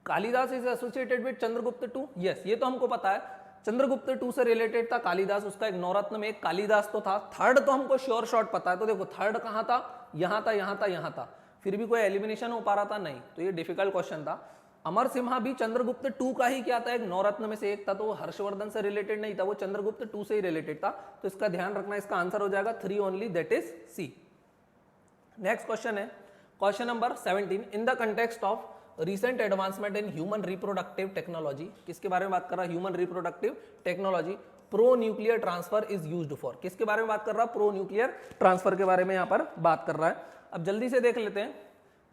Kalidasa is associated with Chandragupta too, yes ये तो हमको पता है, चंद्रगुप्त 2 से रिलेटेड था कालिदास, उसका एक 9 रत्न में एक कालिदास तो था। थर्ड तो हमको श्योर शॉट पता है, तो देखो थर्ड कहाँ था, यहाँ था, यहाँ था, यहाँ था, फिर भी कोई एलिमिनेशन हो पा रहा था नहीं, तो ये डिफिकल्ट क्वेश्चन था। अमर सिम्हा भी चंद्रगुप्त 2 का ही क्या था, एक 9 रत्न में से एक था, तो वो हर्षवर्धन से रिलेटेड नहीं था, वो चंद्रगुप्त 2 से ही रिलेटेड था। तो इसका ध्यान रखना, इसका आंसर हो जाएगा 3 only, that is C. Next question है question number 17। In the context of recent advancement in human reproductive technology, किसके बारे में बात कर रहा है, human reproductive technology, pronuclear transfer is used for, किसके बारे में बात कर रहा है, प्रो न्यूक्लियर ट्रांसफर के बारे में यहाँ पर बात कर रहा है। अब जल्दी से देख लेते हैं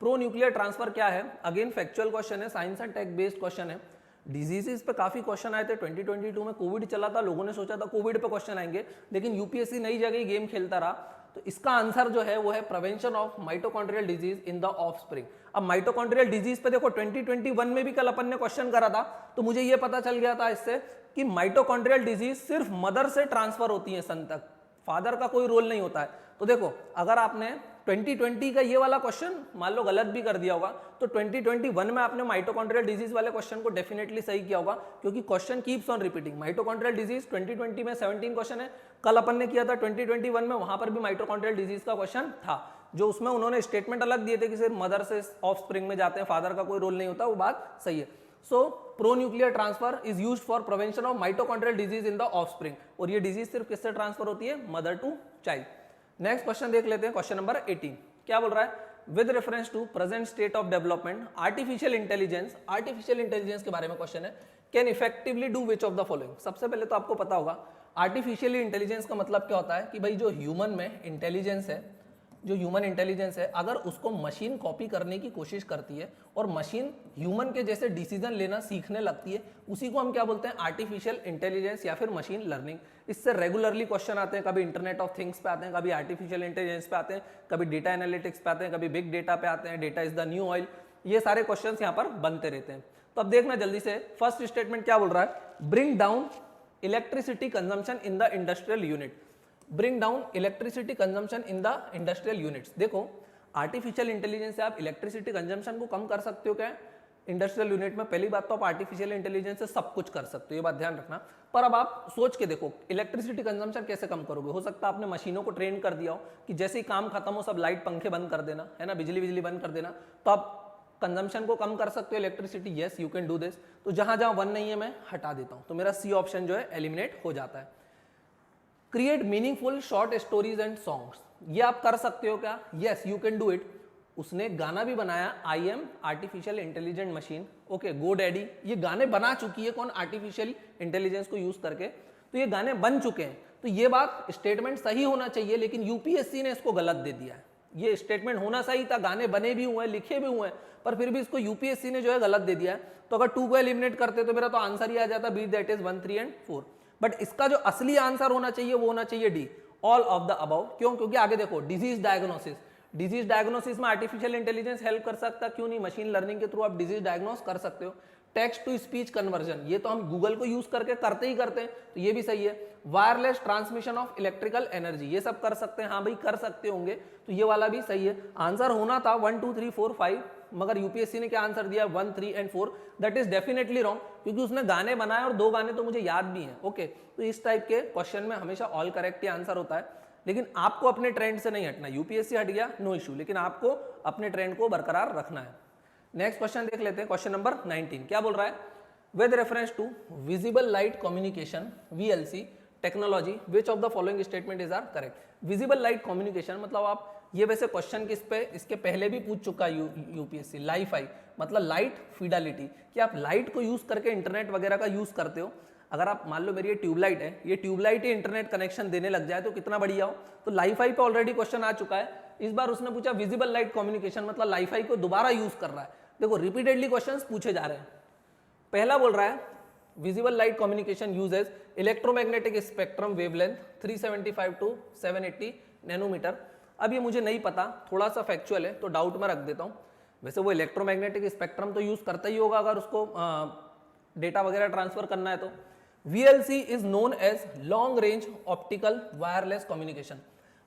प्रो न्यूक्लियर ट्रांसफर क्या है। अगेन फैक्चुअल क्वेश्चन है, science and tech based question है। डिजीजेस पे काफी क्वेश्चन आए थे, 2022 में कोविड चला था, लोगों ने सोचा था कोविड पे क्वेश्चन आएंगे, लेकिन यूपीएससी नई जगह गेम खेलता रहा। तो इसका आंसर जो है वो है prevention of mitochondrial disease in the offspring. अब माइटोकॉन्ड्रियल डिजीज पे देखो 2021 में भी कल अपन ने क्वेश्चन करा था, तो मुझे ये पता चल गया था इससे कि माइटोकॉन्ड्रियल डिजीज सिर्फ मदर से ट्रांसफर होती है सन तक, फादर का कोई रोल नहीं होता है। तो देखो अगर आपने 2020 का ये वाला क्वेश्चन मान लो गलत भी कर दिया होगा, तो 2021 में आपने माइटोकॉन्ड्रियल डिजीज वाले क्वेश्चन को डेफिनेटली सही किया होगा, क्योंकि question keeps on repeating. Mitochondrial disease 2020 में 17 क्वेश्चन है, कल अपन ने किया था 2021 में, वहां पर भी माइटोकॉन्ड्रियल डिजीज का क्वेश्चन था, जो उसमें उन्होंने स्टेटमेंट अलग दिए थे कि सिर्फ मदर से ऑफस्प्रिंग में जाते हैं, फादर का कोई रोल नहीं होता, वो बात सही है। So pronuclear transfer is used for prevention of mitochondrial disease in the offspring, और ये डिजीज सिर्फ किससे ट्रांसफर होती है, mother to child. Next question देख लेते हैं, क्वेश्चन नंबर 18 क्या बोल रहा है, with reference to present state of development artificial intelligence के बारे में क्वेश्चन है, can effectively do which of the following. सबसे पहले तो आपको पता होगा आर्टिफिशियल इंटेलिजेंस का मतलब क्या होता है कि भाई जो ह्यूमन में इंटेलिजेंस है, जो ह्यूमन इंटेलिजेंस है, अगर उसको मशीन कॉपी करने की कोशिश करती है और मशीन ह्यूमन के जैसे डिसीजन लेना सीखने लगती है, उसी को हम क्या बोलते हैं, आर्टिफिशियल इंटेलिजेंस या फिर मशीन लर्निंग। इससे रेगुलरली क्वेश्चन आते हैं, कभी इंटरनेट ऑफ थिंग्स पे आते हैं, कभी आर्टिफिशियल इंटेलिजेंस पे आते हैं, कभी डेटा एनालिटिक्स पे आते हैं, कभी बिग डेटा पे आते हैं, data is the new oil, ये सारे क्वेश्चन यहाँ पर बनते रहते हैं। तो अब देखना जल्दी से, फर्स्ट स्टेटमेंट क्या बोल रहा है, bring down electricity consumption in the industrial unit, bring down electricity consumption in the industrial units. देखो आर्टिफिशियल इंटेलिजेंस से आप इलेक्ट्रिसिटी कंजम्पशन को कम कर सकते हो क्या इंडस्ट्रियल यूनिट में। पहली बात तो आप आर्टिफिशियल इंटेलिजेंस से सब कुछ कर सकते हो, ये बात ध्यान रखना। पर अब आप सोच के देखो इलेक्ट्रिसिटी कंजम्पशन कैसे कम करोगे। हो सकता है आपने मशीनों को ट्रेन कर दिया हो कि जैसे ही काम खत्म हो सब लाइट पंखे बंद कर देना, है ना, बिजली बंद कर देना, तो आप कंजम्पशन को कम कर सकते हो electricity. Yes you can do this. तो जहां जहां वन नहीं है मैं हटा देता हूं, तो मेरा सी ऑप्शन जो है एलिमिनेट हो जाता है। Create meaningful short stories and songs, ये आप कर सकते हो क्या, yes you can do it. उसने गाना भी बनाया, I am artificial intelligent machine, okay, Go Daddy, ये गाने बना चुकी है कौन, आर्टिफिशियल इंटेलिजेंस को यूज करके, तो ये गाने बन चुके हैं। तो ये बात स्टेटमेंट सही होना चाहिए, लेकिन यूपीएससी ने इसको गलत दे दिया है। ये स्टेटमेंट होना सही था, गाने बने भी हुए हैं, लिखे भी हुए हैं, पर फिर भी इसको यूपीएससी ने जो है गलत दे दिया है। तो अगर 2 को एलिमिनेट करते तो मेरा तो आंसर ही आ जाता, B that is 1, 3 and 4। But इसका जो असली आंसर होना चाहिए वो होना चाहिए D, all of the above. क्यों, क्योंकि आगे देखो डिजीज डायग्नोसिस, डिजीज डायग्नोसिस में आर्टिफिशियल इंटेलिजेंस हेल्प कर सकता है, क्यों नहीं, मशीन लर्निंग के थ्रू आप डिजीज डायग्नोस कर सकते हो। टेक्स्ट टू स्पीच कन्वर्जन, ये तो हम गूगल को यूज करके करते ही करते हैं, तो ये भी सही है। Wireless transmission of electrical energy, ये सब कर सकते हैं, हाँ भाई कर सकते होंगे, तो ये वाला भी सही है। आंसर होना था 1, 2, 3, 4, 5, मगर यूपीएससी ने क्या आंसर दिया, 1, 3 and 4, that is definitely wrong, क्योंकि उसने गाने बनाए और 2 गाने तो मुझे याद भी हैं। ओके, तो इस टाइप के क्वेश्चन में हमेशा ऑल करेक्ट ही आंसर होता है, लेकिन आपको अपने ट्रेंड से नहीं हटना। यूपीएससी हट गया नो इशू, लेकिन आपको अपने ट्रेंड को बरकरार रखना है। नेक्स्ट क्वेश्चन देख लेते हैं, क्वेश्चन नंबर 19 क्या बोल रहा है, with reference to visible light communication VLC technology which of the following statement is are correct. Visible light communication मतलब आप, ये वैसे क्वेश्चन किस पे, इसके पहले भी पूछ चुका है यूपीएससी, लाइफाई मतलब लाइट फिडेलिटी, कि आप लाइट को यूज करके इंटरनेट वगैरह का यूज करते हो। अगर आप मान लो मेरी ये ट्यूबलाइट है, ये ट्यूबलाइट ही इंटरनेट कनेक्शन देने लग जाए तो कितना बढ़िया हो। तो लाइफाई पे ऑलरेडी क्वेश्चन आ चुका है, इस बार उसने पूछा विजिबल लाइट कम्युनिकेशन मतलब लाइफाई को दोबारा यूज कर रहा है। देखो रिपीटेडली क्वेश्चंस पूछे जा रहे हैं। पहला बोल रहा है visible light communication uses electromagnetic spectrum wavelength 375 to 780 nanometre. अब ये मुझे नहीं पता, थोड़ा सा फैक्चुअल है तो डाउट में रख देता हूं। वैसे वो इलेक्ट्रोमैग्नेटिक स्पेक्ट्रम तो यूज करता ही होगा अगर उसको डेटा वगैरह ट्रांसफर करना है तो। VLC is known as long range optical wireless communication.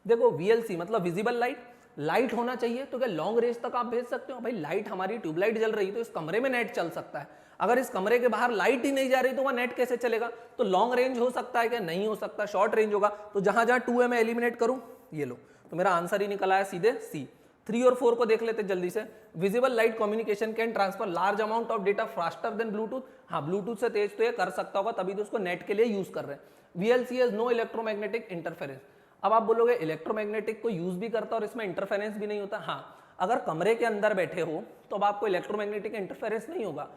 देखो VLC मतलब विजिबल लाइट, लाइट होना चाहिए तो क्या लॉन्ग रेंज तक आप भेज सकते हो। भाई लाइट, हमारी ट्यूबलाइट जल रही तो इस कमरे में नेट चल सकता है, अगर इस कमरे के बाहर लाइट ही नहीं जा रही तो वह नेट कैसे चलेगा। तो लॉन्ग रेंज हो सकता है क्या, नहीं हो सकता, शॉर्ट रेंज होगा। तो जहां जहां 2 है मैं एलिमिनेट करूं, ये लो, तो मेरा आंसर ही निकल आया सीधे सी। 3 और 4 को देख लेते जल्दी से। Visible light communication can transfer large amount of data faster than Bluetooth. हाँ ब्लूटूथ से तेज तो ये कर सकता होगा, तभी तो उसको नेट के लिए यूज कर रहे हैं। VLC has no electromagnetic interference. अब आप बोलोगे इलेक्ट्रोमैग्नेटिक को यूज भी करता और इसमें इंटरफेरेंस भी नहीं होता। हाँ, अगर कमरे के अंदर बैठे हो तो अब आपको इलेक्ट्रोमैग्नेटिक इंटरफेरेंस नहीं होगा,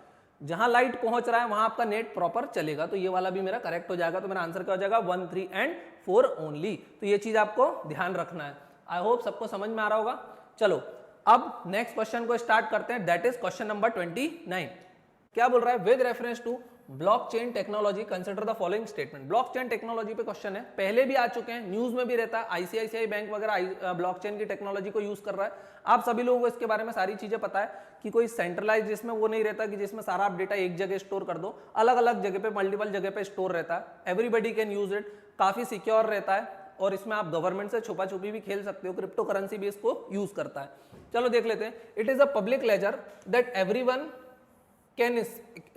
जहां लाइट पहुंच रहा है वहां आपका नेट प्रॉपर चलेगा। तो ये वाला भी मेरा करेक्ट हो जाएगा। तो मेरा आंसर क्या हो जाएगा, 1, 3 एंड 4 ओनली। तो ये चीज आपको ध्यान रखना है। आई होप सबको समझ में आ रहा होगा। चलो अब नेक्स्ट क्वेश्चन को स्टार्ट करते हैं, दैट इज क्वेश्चन नंबर 29। क्या बोल रहा है, with reference to blockchain technology consider the following statement. Blockchain technology पे क्वेश्चन है, पहले भी आ चुके हैं, न्यूज में भी रहता है। आईसीआईसीआई बैंक वगैरह ब्लॉकचेन की टेक्नोलॉजी को यूज कर रहा है। आप सभी लोगों को इसके बारे में सारी चीजें पता है कि कोई सेंट्रलाइज जिसमें वो नहीं रहता कि जिसमें सारा आप डेटा एक जगह स्टोर कर दो, अलग अलग जगह पे, मल्टीपल जगह पे स्टोर रहता है। एवरीबडी कैन यूज इट, काफी सिक्योर रहता है और इसमें आप गवर्नमेंट से छुपा छुपी भी खेल सकते हो। क्रिप्टो करेंसी भी इसको यूज करता है। चलो देख लेते हैं। It is a public ledger that everyone can,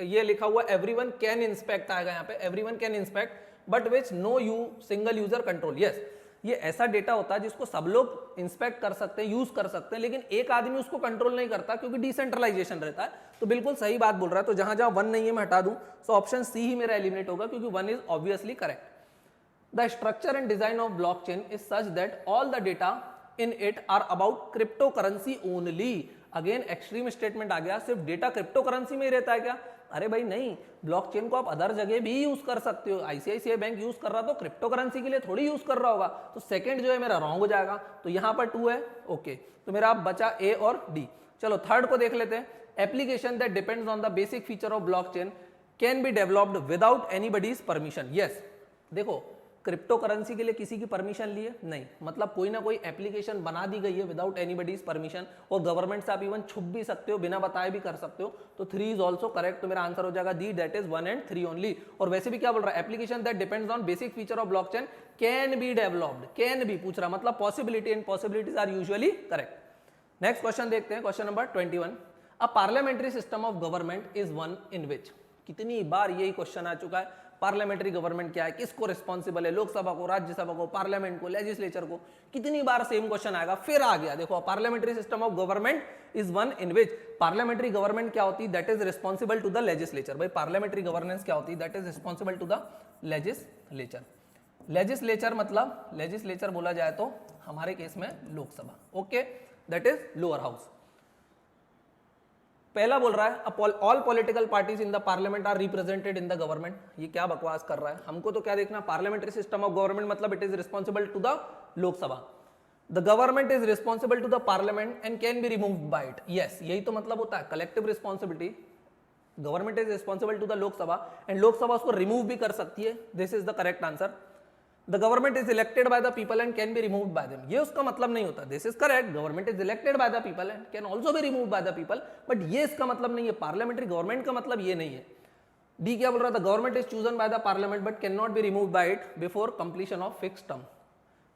ये लिखा हुआ एवरीवन कैन इंस्पेक्ट आएगा यहाँ पे, everyone can inspect but which no you single user control. Yes, ये ऐसा डेटा होता है जिसको सब लोग इंस्पेक्ट कर सकते हैं, यूज कर सकते हैं, लेकिन एक आदमी उसको कंट्रोल नहीं करता क्योंकि डिसेंट्रलाइजेशन रहता है। तो बिल्कुल सही बात बोल रहा है। तो जहां जहां 1 नहीं है मैं हटा दूं, सो ऑप्शन सी ही मेरा एलिमिनेट होगा क्योंकि 1 is obviously correct. The structure and design of blockchain is such that all the data in it are about crypto currency only. Again extreme statement आ गया, सिर्फ डेटा क्रिप्टो करेंसी में ही रहता है क्या? अरे भाई नहीं, ब्लॉकचेन को आप अदर जगह भी यूज कर सकते हो। आईसीआईसीआई बैंक यूज कर रहा तो क्रिप्टो करेंसी के लिए थोड़ी यूज कर रहा होगा, तो सेकंड जो है मेरा रॉन्ग हो जाएगा। तो यहां पर 2 है, ओके। तो मेरा अब बचा ए और डी। चलो थर्ड को देख लेते हैं। Application that depends on the basic feature of blockchain can be developed without anybody's permission. Yes, देखो क्रिप्टो करेंसी के लिए किसी की परमिशन लिए नहीं, मतलब कोई ना कोई एप्लीकेशन बना दी गई है विदाउट एनीबॉडीज परमिशन, और गवर्नमेंट से आप इवन छुप भी सकते हो, बिना बताए भी कर सकते हो। तो 3 इज ऑल्सो करेक्ट। तो मेरा आंसर हो जाएगा D, that is 1 and 3 only. और वैसे भी क्या बोल रहा है, application that depends on basic feature of blockchain can be developed, can be पूछ रहा, मतलब possibility and possibilities are usually correct. Next question देखते हैं, question number 21। A parliamentary system of government is one in which. कितनी बार यही question आ चुका है, पार्लियामेंट्री गवर्नमेंट क्या है, किसको रिस्पॉन्सिबल है, लोकसभा को, राज्यसभा को, पार्लियामेंट को, लेजिस्लेचर को, कितनी बार सेम क्वेश्चन आएगा, फिर आ गया। देखो parliamentary system of government is one in which, parliamentary government क्या होती है, that is responsible to the legislature. भाई पार्लियामेंट्री गवर्नेंस क्या होती है, that is responsible to the legislature. Legislature मतलब लेजिस्लेचर बोला जाए तो हमारे केस में Lok Sabha, okay, that is lower house. पहला बोल रहा है all political parties in the parliament are represented in the government. ये क्या बकवास कर रहा है, हमको तो क्या देखना, पार्लियामेंट्री सिस्टम ऑफ गवर्नमेंट मतलब it is responsible to the Lok Sabha. The government is responsible to the parliament and can be removed by it. Yes, यही तो मतलब होता है collective responsibility. Government is responsible to the Lok Sabha and Lok Sabha उसको remove भी कर सकती है। This is the correct answer. The government is elected by the people and can be removed by them. ये उसका मतलब नहीं होता। This is correct. Government is elected by the people and can also be removed by the people. But ये इसका मतलब नहीं है। Parliamentary government का मतलब ये नहीं है। D क्या बोल रहा था? Government is chosen by the parliament but cannot be removed by it before completion of fixed term.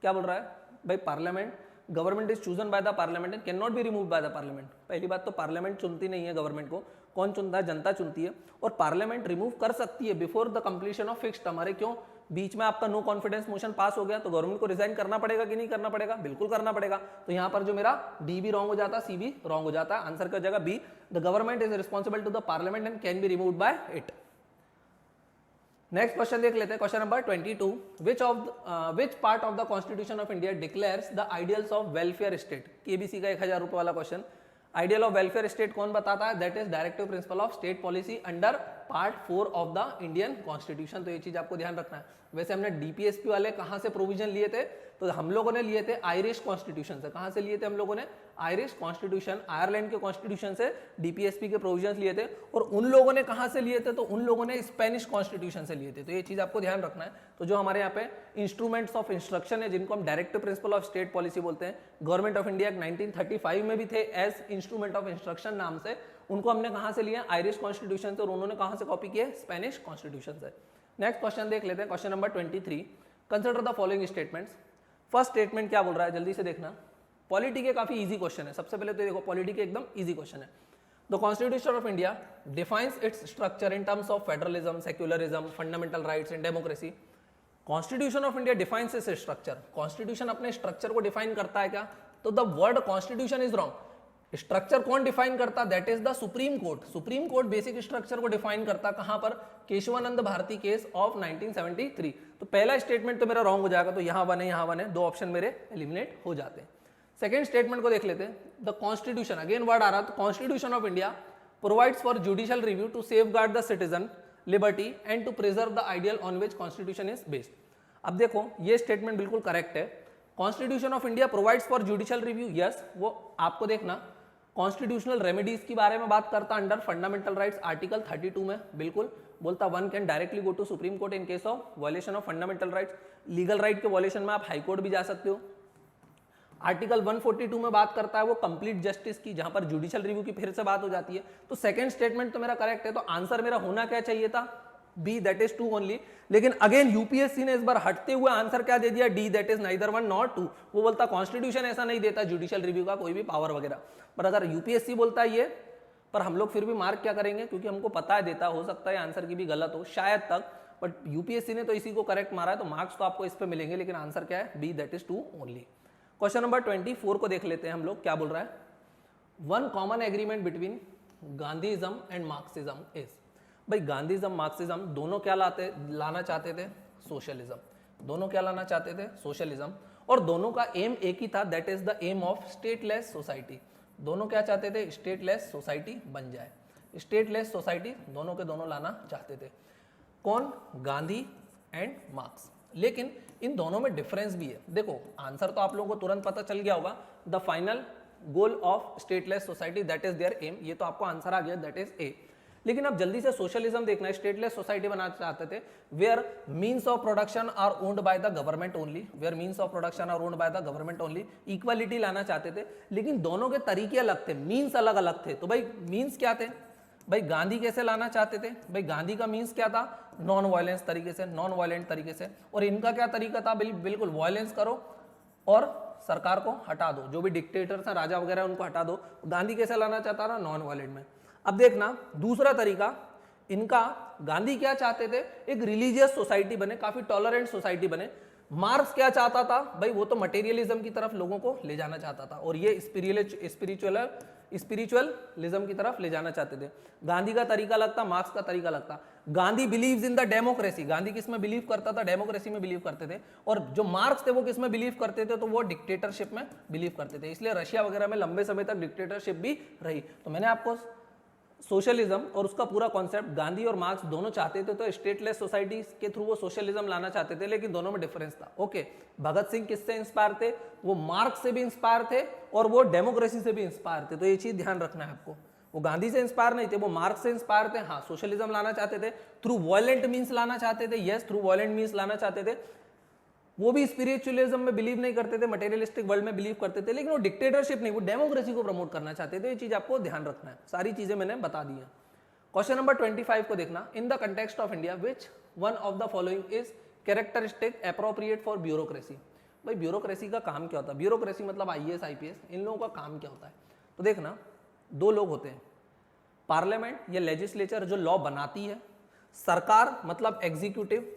क्या बोल रहा है भाई? Parliament government is chosen by the parliament and can not be remove by the parliament. पहली बात तो parliament चुनती नहीं है गवर्नमेंट को, कौन चुनता है? जनता चुनती है। और पार्लियामेंट रिमूव कर सकती है before the completion of fixed term. अरे क्यों? बीच में आपका नो कॉन्फिडेंस मोशन पास हो गया तो गवर्नमेंट को रिजाइन करना पड़ेगा कि नहीं करना पड़ेगा? बिल्कुल करना पड़ेगा। तो यहां पर जो मेरा डी भी रॉन्ग हो जाता है, सी भी रॉन्ग हो जाता है। आंसर का जगह B, the government is responsible to the parliament and can be removed by it. Next question देख लेते हैं, question number 22। Which part of the constitution of India declares the ideals of welfare state? KBC का 1000 रुपए वाला question. Ideal of welfare state कौन बताता है? That is directive principle of state policy under part 4 of the Indian constitution. तो ये चीज आपको ध्यान रखना है। वैसे हमने डीपीएसपी वाले कहां से प्रोविजन लिए थे? तो हम लोगों ने लिए थे आयरिश कॉन्स्टिट्यूशन से। कहां से लिए थे हम लोगों ने? आयरिश कॉन्स्टिट्यूशन, आयरलैंड के कॉन्स्टिट्यूशन से डीपीएसपी के प्रोविजंस लिए थे। और उन लोगों ने कहां से लिए थे? तो उन लोगों ने स्पेनिश कॉन्स्टिट्यूशन से लिए थे। तो ये चीज आपको ध्यान रखना है। तो जो हमारे यहाँ पे इंस्ट्रूमेंट्स ऑफ इंस्ट्रक्शन है, जिनको हम directive principle of state policy बोलते हैं, गवर्नमेंट ऑफ इंडिया 1935 में भी थे एज इंस्ट्रूमेंट ऑफ इंस्ट्रक्शन नाम से। उनको हमने कहां से लिया? आयरिश कॉन्स्टिट्यूशन से। और उन्होंने कहां से कॉपी किए? स्पेनिश कॉन्स्टिट्यूशन से। नेक्स्ट क्वेश्चन देख लेते हैं, question number 23। Consider the following statements. First statement क्या बोल रहा है, जल्दी से देखना। पॉलिटी के काफी इजी क्वेश्चन है। सबसे पहले तो देखो, पॉलिटी के एकदम इजी क्वेश्चन है। The constitution of India defines its structure in terms of federalism, secularism, fundamental rights and democracy. Constitution of India defines its structure. Constitution अपने स्ट्रक्चर को डिफाइन करता है क्या? तो the word constitution is wrong. Structure कौन define करता? That is the supreme court. Supreme court basic structure को define करता। कहां पर? Kesavananda Bharati case of 1973। तो पहला स्टेटमेंट तो मेरा रॉन्ग हो जाएगा। तो यहां वन है, यहां वन है, 2 ऑप्शन मेरे एलिमिनेट हो जाते हैं। सेकेंड स्टेटमेंट को देख लेते हैं। द कॉन्स्टिट्यूशन, अगेन वर्ड आ रहा, तो constitution of India provides for judicial review to safeguard the citizen liberty and to preserve the ideal on which constitution is based. अब देखो, ये स्टेटमेंट बिल्कुल करेक्ट है। Constitution of India provides for judicial review, yes, वो आपको देखना constitutional remedies के बारे में बात करता अंडर फंडामेंटल राइट्स आर्टिकल 32 में। बिल्कुल बोलता one can directly go to supreme court in case of violation of fundamental rights. Legal right के वायलेशन में आप हाई कोर्ट भी जा सकते हो। आर्टिकल 142 में बात करता है वो कंप्लीट जस्टिस की, जहां पर जुडिशियल रिव्यू की फिर से बात हो जाती है। तो सेकंड स्टेटमेंट तो मेरा करेक्ट है। तो आंसर मेरा होना क्या चाहिए था? B, that is 2 only. लेकिन अगेन यूपीएससी ने इस बार हटते हुए आंसर क्या दे दिया? D, that is neither 1 nor 2। वो बोलता कॉन्स्टिट्यूशन ऐसा नहीं देता जुडिशियल रिव्यू का कोई भी पावर वगैरह। पर अगर यूपीएससी बोलता है ये, पर हम लोग फिर भी मार्क क्या करेंगे? क्योंकि हमको पता है देता, हो सकता है आंसर की भी गलत हो शायद तक, बट यूपीएससी ने तो इसी को करेक्ट मारा है, तो मार्क्स तो आपको इस पे मिलेंगे। लेकिन आंसर क्या है? B, that is 2 only. Question number 24 को देख लेते हैं हम लोग, क्या बोल रहा है? One common agreement between Gandhism and Marxism is. भाई गांधीइज्म मार्क्सिज्म दोनों क्या लाना चाहते थे? सोशलिज्म। दोनों क्या लाना चाहते थे? सोशलिज्म। और दोनों का एम एक ही था, that is the aim of stateless society. दोनों क्या चाहते थे? स्टेटलेस सोसाइटी बन जाए। स्टेटलेस सोसाइटी दोनों के दोनों लाना चाहते थे। कौन? Gandhi and marks. लेकिन इन दोनों में डिफरेंस भी है। देखो आंसर तो आप लोगों को तुरंत पता चल गया होगा, the final goal of stateless society that is their aim, ये तो आपको आंसर आ गया, दैट इज ए। लेकिन अब जल्दी से सोशलिज्म देखना है। स्टेटलेस सोसाइटी बनाना चाहते थे where means of production are owned by the government only, where means of production are owned by the government only. Equality लाना चाहते थे, लेकिन दोनों के तरीके अलग थे, मीन्स अलग अलग थे। तो भाई मीन्स क्या थे? भाई गांधी कैसे लाना चाहते थे? भाई गांधी का मीन्स क्या था? नॉन वायलेंस तरीके से, नॉन वायलेंट तरीके से। और इनका क्या तरीका था? बिल्कुल वायलेंस करो और सरकार को हटा दो, जो भी डिक्टेटर्स हैं, राजा वगैरह, उनको हटा दो। गांधी कैसे लाना चाहता था? नॉन वायलेंट में। अब देखना दूसरा तरीका इनका, गांधी क्या चाहते थे? एक रिलीजियस सोसाइटी बने, काफी टॉलरेंट सोसाइटी बने। मार्क्स क्या चाहता था? भाई वो तो मटेरियलिज्म की तरफ लोगों को ले जाना चाहता था, और ये स्पिरिचुअलिज्म की तरफ ले जाना चाहते थे। गांधी का तरीका लगता, मार्क्स का तरीका लगता। Gandhi believes in the democracy, Gandhi किस में बिलीव करता था? डेमोक्रेसी में बिलीव करते थे। और जो मार्क्स थे वो किस में बिलीव करते थे? तो वो डिक्टेटरशिप में बिलीव करते थे। इसलिए रशिया वगैरह में लंबे समय तक डिक्टेटरशिप भी रही। तो मैंने आपको सोशलिज्म और उसका पूरा कॉन्सेप्ट, गांधी और मार्क्स दोनों चाहते थे, तो स्टेटलेस सोसाइटी के थ्रू वो सोशलिज्म लाना चाहते थे, लेकिन दोनों में डिफरेंस था। ओके, भगत सिंह किससे इंस्पायर थे? वो मार्क्स से भी इंस्पायर थे और वो डेमोक्रेसी से भी इंस्पायर थे। तो ये चीज ध्यान रखना है आपको। वो गांधी से इंस्पायर नहीं थे, वो मार्क्स से इंस्पायर थे। हाँ, सोशलिज्म लाना चाहते थे, थ्रू वायलेंट मीन्स लाना चाहते थे। यस, थ्रू वायलेंट मीन्स लाना चाहते थे। वो भी स्पिरिचुअलिज्म में बिलीव नहीं करते थे, मटेरियलिस्टिक वर्ल्ड में बिलीव करते थे, लेकिन वो डिक्टेटरशिप नहीं, वो डेमोक्रेसी को प्रमोट करना चाहते थे। ये चीज आपको ध्यान रखना है। सारी चीजें मैंने बता दी हैं। क्वेश्चन नंबर 25 को देखना, इन the context of India which one of the following is characteristic appropriate for bureaucracy. भाई ब्यूरोक्रेसी का काम क्या होता है? ब्यूरोक्रेसी मतलब आईएएस आईपीएस, इन लोगों का काम क्या होता है? तो देखना, दो लोग होते हैं, पार्लियामेंट या लेजिस्लेचर जो लॉ बनाती है, सरकार मतलब एग्जीक्यूटिव।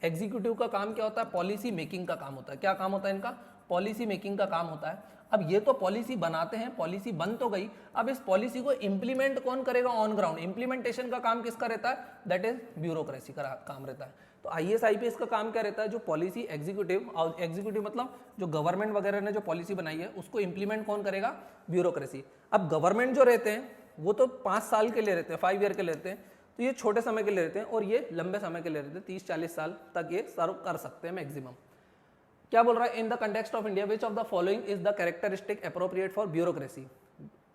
एग्जीक्यूटिव का काम क्या होता है? पॉलिसी मेकिंग का काम होता है। क्या काम होता है इनका? पॉलिसी मेकिंग का काम होता है। अब ये तो पॉलिसी बनाते हैं, पॉलिसी बन तो गई, अब इस पॉलिसी को इंप्लीमेंट कौन करेगा ऑन ग्राउंड? इंप्लीमेंटेशन का काम किसका रहता है? दैट इज ब्यूरोक्रेसी का काम रहता है। तो आईएएस आईपीएस का काम क्या रहता है? जो पॉलिसी एग्जीक्यूटिव, और एग्जीक्यूटिव मतलब जो गवर्नमेंट वगैरह ने जो पॉलिसी बनाई है उसको इंप्लीमेंट कौन करेगा? ब्यूरोक्रेसी। अब गवर्नमेंट जो रहते हैं वो तो 5 साल के लिए रहते हैं, 5 ईयर के लिए रहते हैं, तो ये छोटे समय के लिए रहते हैं, और ये लंबे समय के लिए रहते हैं, 30-40 साल तक ये सर्व कर सकते हैं मैक्सिमम। क्या बोल रहा है? In the context of India which of the following is the characteristic appropriate for bureaucracy.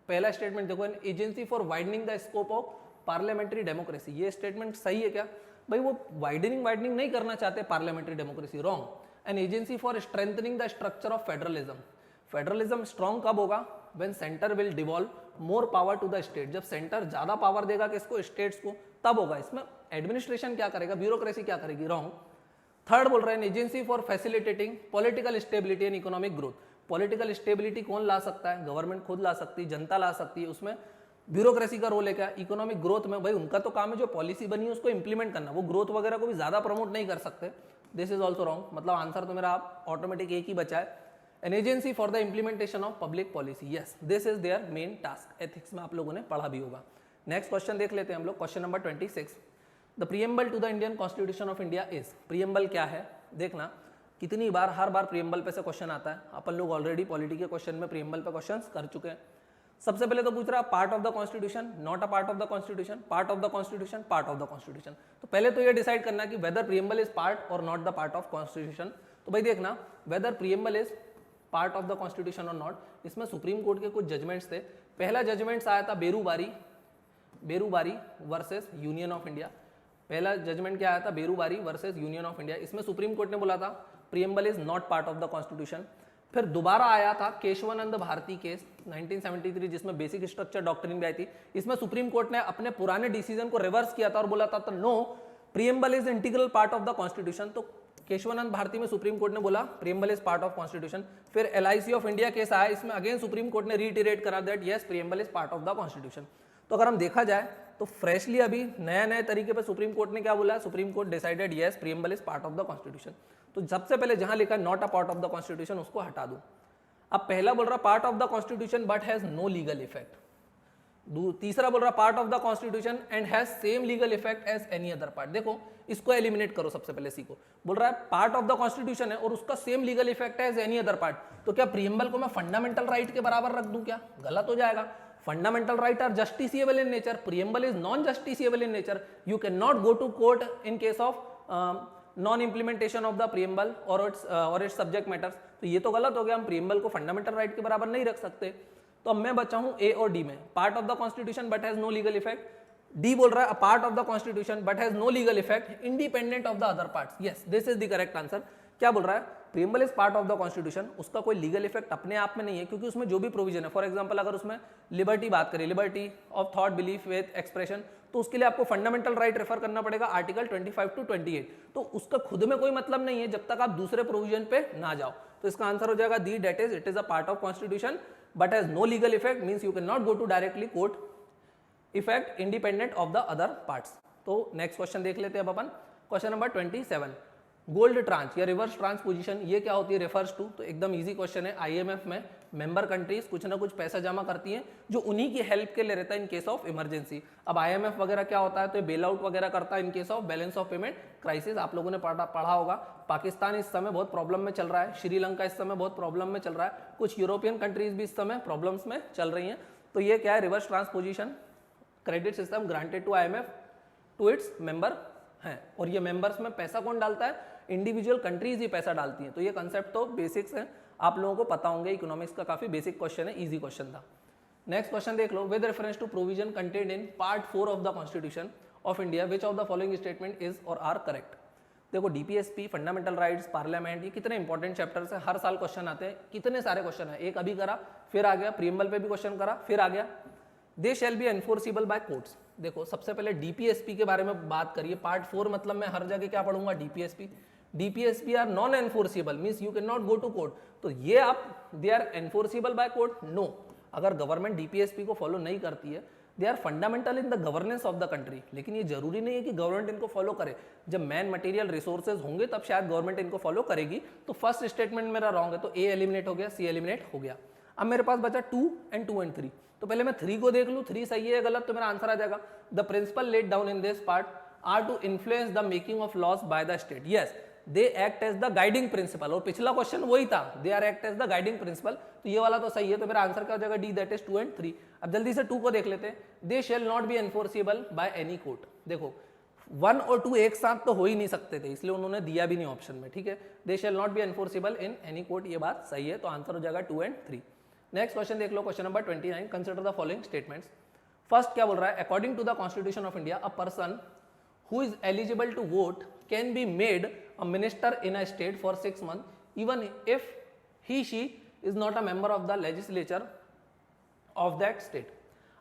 पहला स्टेटमेंट देखो, an agency for widening the scope of parliamentary democracy. ये स्टेटमेंट सही है क्या? भाई वो वाइडनिंग नहीं करना चाहते parliamentary democracy, wrong. An agency for strengthening the structure of federalism. Federalism strong कब होगा? When centre will devolve more power to the state. जब सेंटर ज्यादा पावर देगा किसको? स्टेट्स को, तब होगा। इसमें एडमिनिस्ट्रेशन क्या करेगा? ब्यूरोक्रेसी क्या करेगी? रॉन्ग। थर्ड बोल रहे हैं, agency for facilitating political stability and economic growth. Political stability कौन ला सकता है? गवर्नमेंट खुद ला सकती है, जनता ला सकती है। उसमें ब्यूरोक्रेसी का रोल है क्या? इकोनॉमिक ग्रोथ में भाई उनका तो काम है जो पॉलिसी बनी है उसको इंप्लीमेंट करना, वो ग्रोथ वगैरह को भी ज्यादा प्रमोट नहीं कर सकते। This is also wrong. मतलब आंसर तो मेरा आप ऑटोमेटिक एक ही बचा है, an agency for the implementation of public policy. Yes, this is their main task. Ethics में आप लोगों ने पढ़ा भी होगा। नेक्स्ट क्वेश्चन देख लेते हैं हम लोग, question number 26। The preamble to the Indian constitution of India is. Preamble क्या है? देखना कितनी बार, हर बार प्रीएम्बल पे से क्वेश्चन आता है। अपन लोग ऑलरेडी पॉलिटी के क्वेश्चन में प्रीएम्बल पे क्वेश्चंस कर चुके हैं। सबसे पहले तो पूछ रहा है part of the constitution, not a part of the constitution, part of the constitution, part of the constitution. तो पहले तो ये डिसाइड करना कि वेदर प्रीएम्बल इज पार्ट और not the part of constitution. तो भाई देखना, whether preamble is part of the constitution और नॉट, इसमें सुप्रीम कोर्ट के कुछ जजमेंट्स थे। पहला जजमेंट्स आया था Berubari versus union of India. पहला जजमेंट क्या आया था? Berubari versus union of India. इसमें सुप्रीम कोर्ट ने बोला था preamble is not part of the constitution. फिर दोबारा आया था केशवानंद भारती केस 1973, जिसमें बेसिक स्ट्रक्चर डॉक्ट्रिन भी आई थी। इसमें सुप्रीम कोर्ट ने अपने पुराने डिसीजन को रिवर्स किया था और बोला था no, preamble is integral part of the constitution. तो केशवानंद भारती में सुप्रीम कोर्ट ने बोला preamble is part of constitution. फिर एलआईसी ऑफ इंडिया केस आया, इसमें अगेन सुप्रीम कोर्ट ने रीइटरेट करा that yes, preamble is part of the constitution. तो अगर हम देखा जाए तो फ्रेशली अभी नए तरीके पे सुप्रीम कोर्ट ने क्या बोला? Supreme court decided yes, preamble is part of the constitution. तो सबसे पहले जहां लिखा not a part of the constitution उसको हटा दो। अब पहला बोल रहा part of the constitution but has no legal effect. तीसरा बोल रहा part of the constitution and has same legal effect as any other part. देखो इसको एलिमिनेट करो सबसे पहले, सी को बोल रहा है पार्ट ऑफ द कॉन्स्टिट्यूशन है और उसका सेम लीगल इफेक्ट है एज एनी अदर पार्ट, तो क्या प्रीएम्बल को मैं फंडामेंटल राइट के बराबर रख दूं? क्या गलत हो जाएगा। Fundamental right are justiciable in nature, preamble is non justiciable in nature, you can not go to court in case of non implementation of the preamble और इट्स सब्जेक्ट मैटर्स। तो ये तो गलत हो गया, हम प्रीएम्बल को फंडामेंटल राइट के बराबर नहीं रख सकते। तो अब मैं बचा हूं ए और डी में, part of the constitution but has no legal effect. D बोल रहा है part of the constitution but has no legal effect independent of the other parts. Yes, this is the correct answer. क्या बोल रहा है? Preamble is part of the constitution, उसका कोई legal effect अपने आप में नहीं है, क्योंकि उसमें जो भी प्रोविजन है, फॉर एग्जांपल अगर उसमें लिबर्टी बात करें, liberty of thought, belief, faith, expression, तो उसके लिए आपको फंडामेंटल राइट रेफर करना पड़ेगा आर्टिकल 25 to 28। तो उसका खुद में कोई मतलब नहीं है जब तक आप दूसरे प्रोविजन पे ना जाओ। तो इसका आंसर हो जाएगा D, that is it is a part of constitution but has no legal effect, means you cannot go to directly court effect independent of the other parts। तो नेक्स्ट क्वेश्चन देख लेते हैं अब अपन, क्वेश्चन नंबर 27, गोल्ड ट्रांच या reverse tranche position ये क्या होती है, रेफर्स टू। तो एकदम इजी क्वेश्चन है। आईएमएफ में मेंबर कंट्रीज कुछ ना कुछ पैसा जमा करती हैं जो उन्हीं की हेल्प के लिए रहता है इन केस ऑफ इमरजेंसी। अब आईएमएफ वगैरह क्या होता है, तो बेल आउट वगैरह करता है इन case of balance of payment crisis. आप लोगों ने पढ़ा होगा, पाकिस्तान इस समय बहुत प्रॉब्लम में चल रहा है, श्रीलंका इस समय बहुत प्रॉब्लम में चल रहा है, कुछ यूरोपियन कंट्रीज भी इस समय प्रॉब्लम्स में चल रही हैं। तो ये क्या है, reverse transposition credit system granted to IMF to its member है। और ये मेंबर्स में पैसा कौन डालता है, इंडिविजुअल कंट्रीज ही पैसा डालती हैं। तो ये कंसेप्ट तो बेसिक्स है, आप लोगों को पता होंगे, इकोनॉमिक्स का काफी बेसिक क्वेश्चन है, इजी क्वेश्चन था। नेक्स्ट क्वेश्चन देख लो, with reference to provision contained in part 4 of the constitution of India which of the following statement is और आर करेक्ट। देखो डीपीएसपी, फंडामेंटल राइट्स, पार्लियामेंट, ये कितने इंपॉर्टेंट चैप्टर्स है, हर साल क्वेश्चन आते हैं, कितने सारे क्वेश्चन है, एक अभी करा फिर आ गया, प्रीएम्बल पे भी क्वेश्चन करा फिर आ गया। They shall be enforceable by courts. देखो सबसे पहले डीपीएसपी के बारे में बात करिए, पार्ट 4 मतलब मैं हर जगह क्या पढ़ूंगा, DPSP. DPSP are non enforceable, means you can not go to court. तो ये आप they are enforceable by court, no. अगर गवर्नमेंट डीपीएसपी को फॉलो नहीं करती है, they are fundamental in the governance of the country. लेकिन ये जरूरी नहीं है कि गवर्नमेंट इनको फॉलो करे, जब मैन मटेरियल रिसोर्सेज होंगे तब शायद गवर्नमेंट इनको फॉलो करेगी। तो फर्स्ट स्टेटमेंट मेरा रॉन्ग है, तो ए एलिमिनेट हो गया, सी एलिमिनेट हो गया। अब मेरे पास बचा 2 and 2 and 3। तो पहले मैं 3 को देख लूं, 3 सही है या गलत, तो मेरा आंसर आ जाएगा, the principle laid down in this part are to influence the making of laws by the state. Yes, they act as the guiding principle, और पिछला क्वेश्चन वही था, they are act as the guiding principle. तो ये वाला तो सही है, तो मेरा आंसर क्या हो जाएगा, डी, दैट इज 2 and 3। अब जल्दी से 2 को देख लेते हैं, they shall not be enforceable by any court. देखो 1 और 2 एक साथ तो हो ही नहीं सकते थे, इसलिए उन्होंने दिया भी नहीं ऑप्शन में, ठीक है। They shall not be enforceable in any court, ये बात सही है, तो आंसर हो जाएगा 2 and 3। नेक्स्ट क्वेश्चन देख लो, question number 29, consider the following statements. First क्या बोल रहा है, according to the constitution of India, a person who is eligible to vote can be made a minister in a state for 6 months even if he she is not a member of the legislature of that state.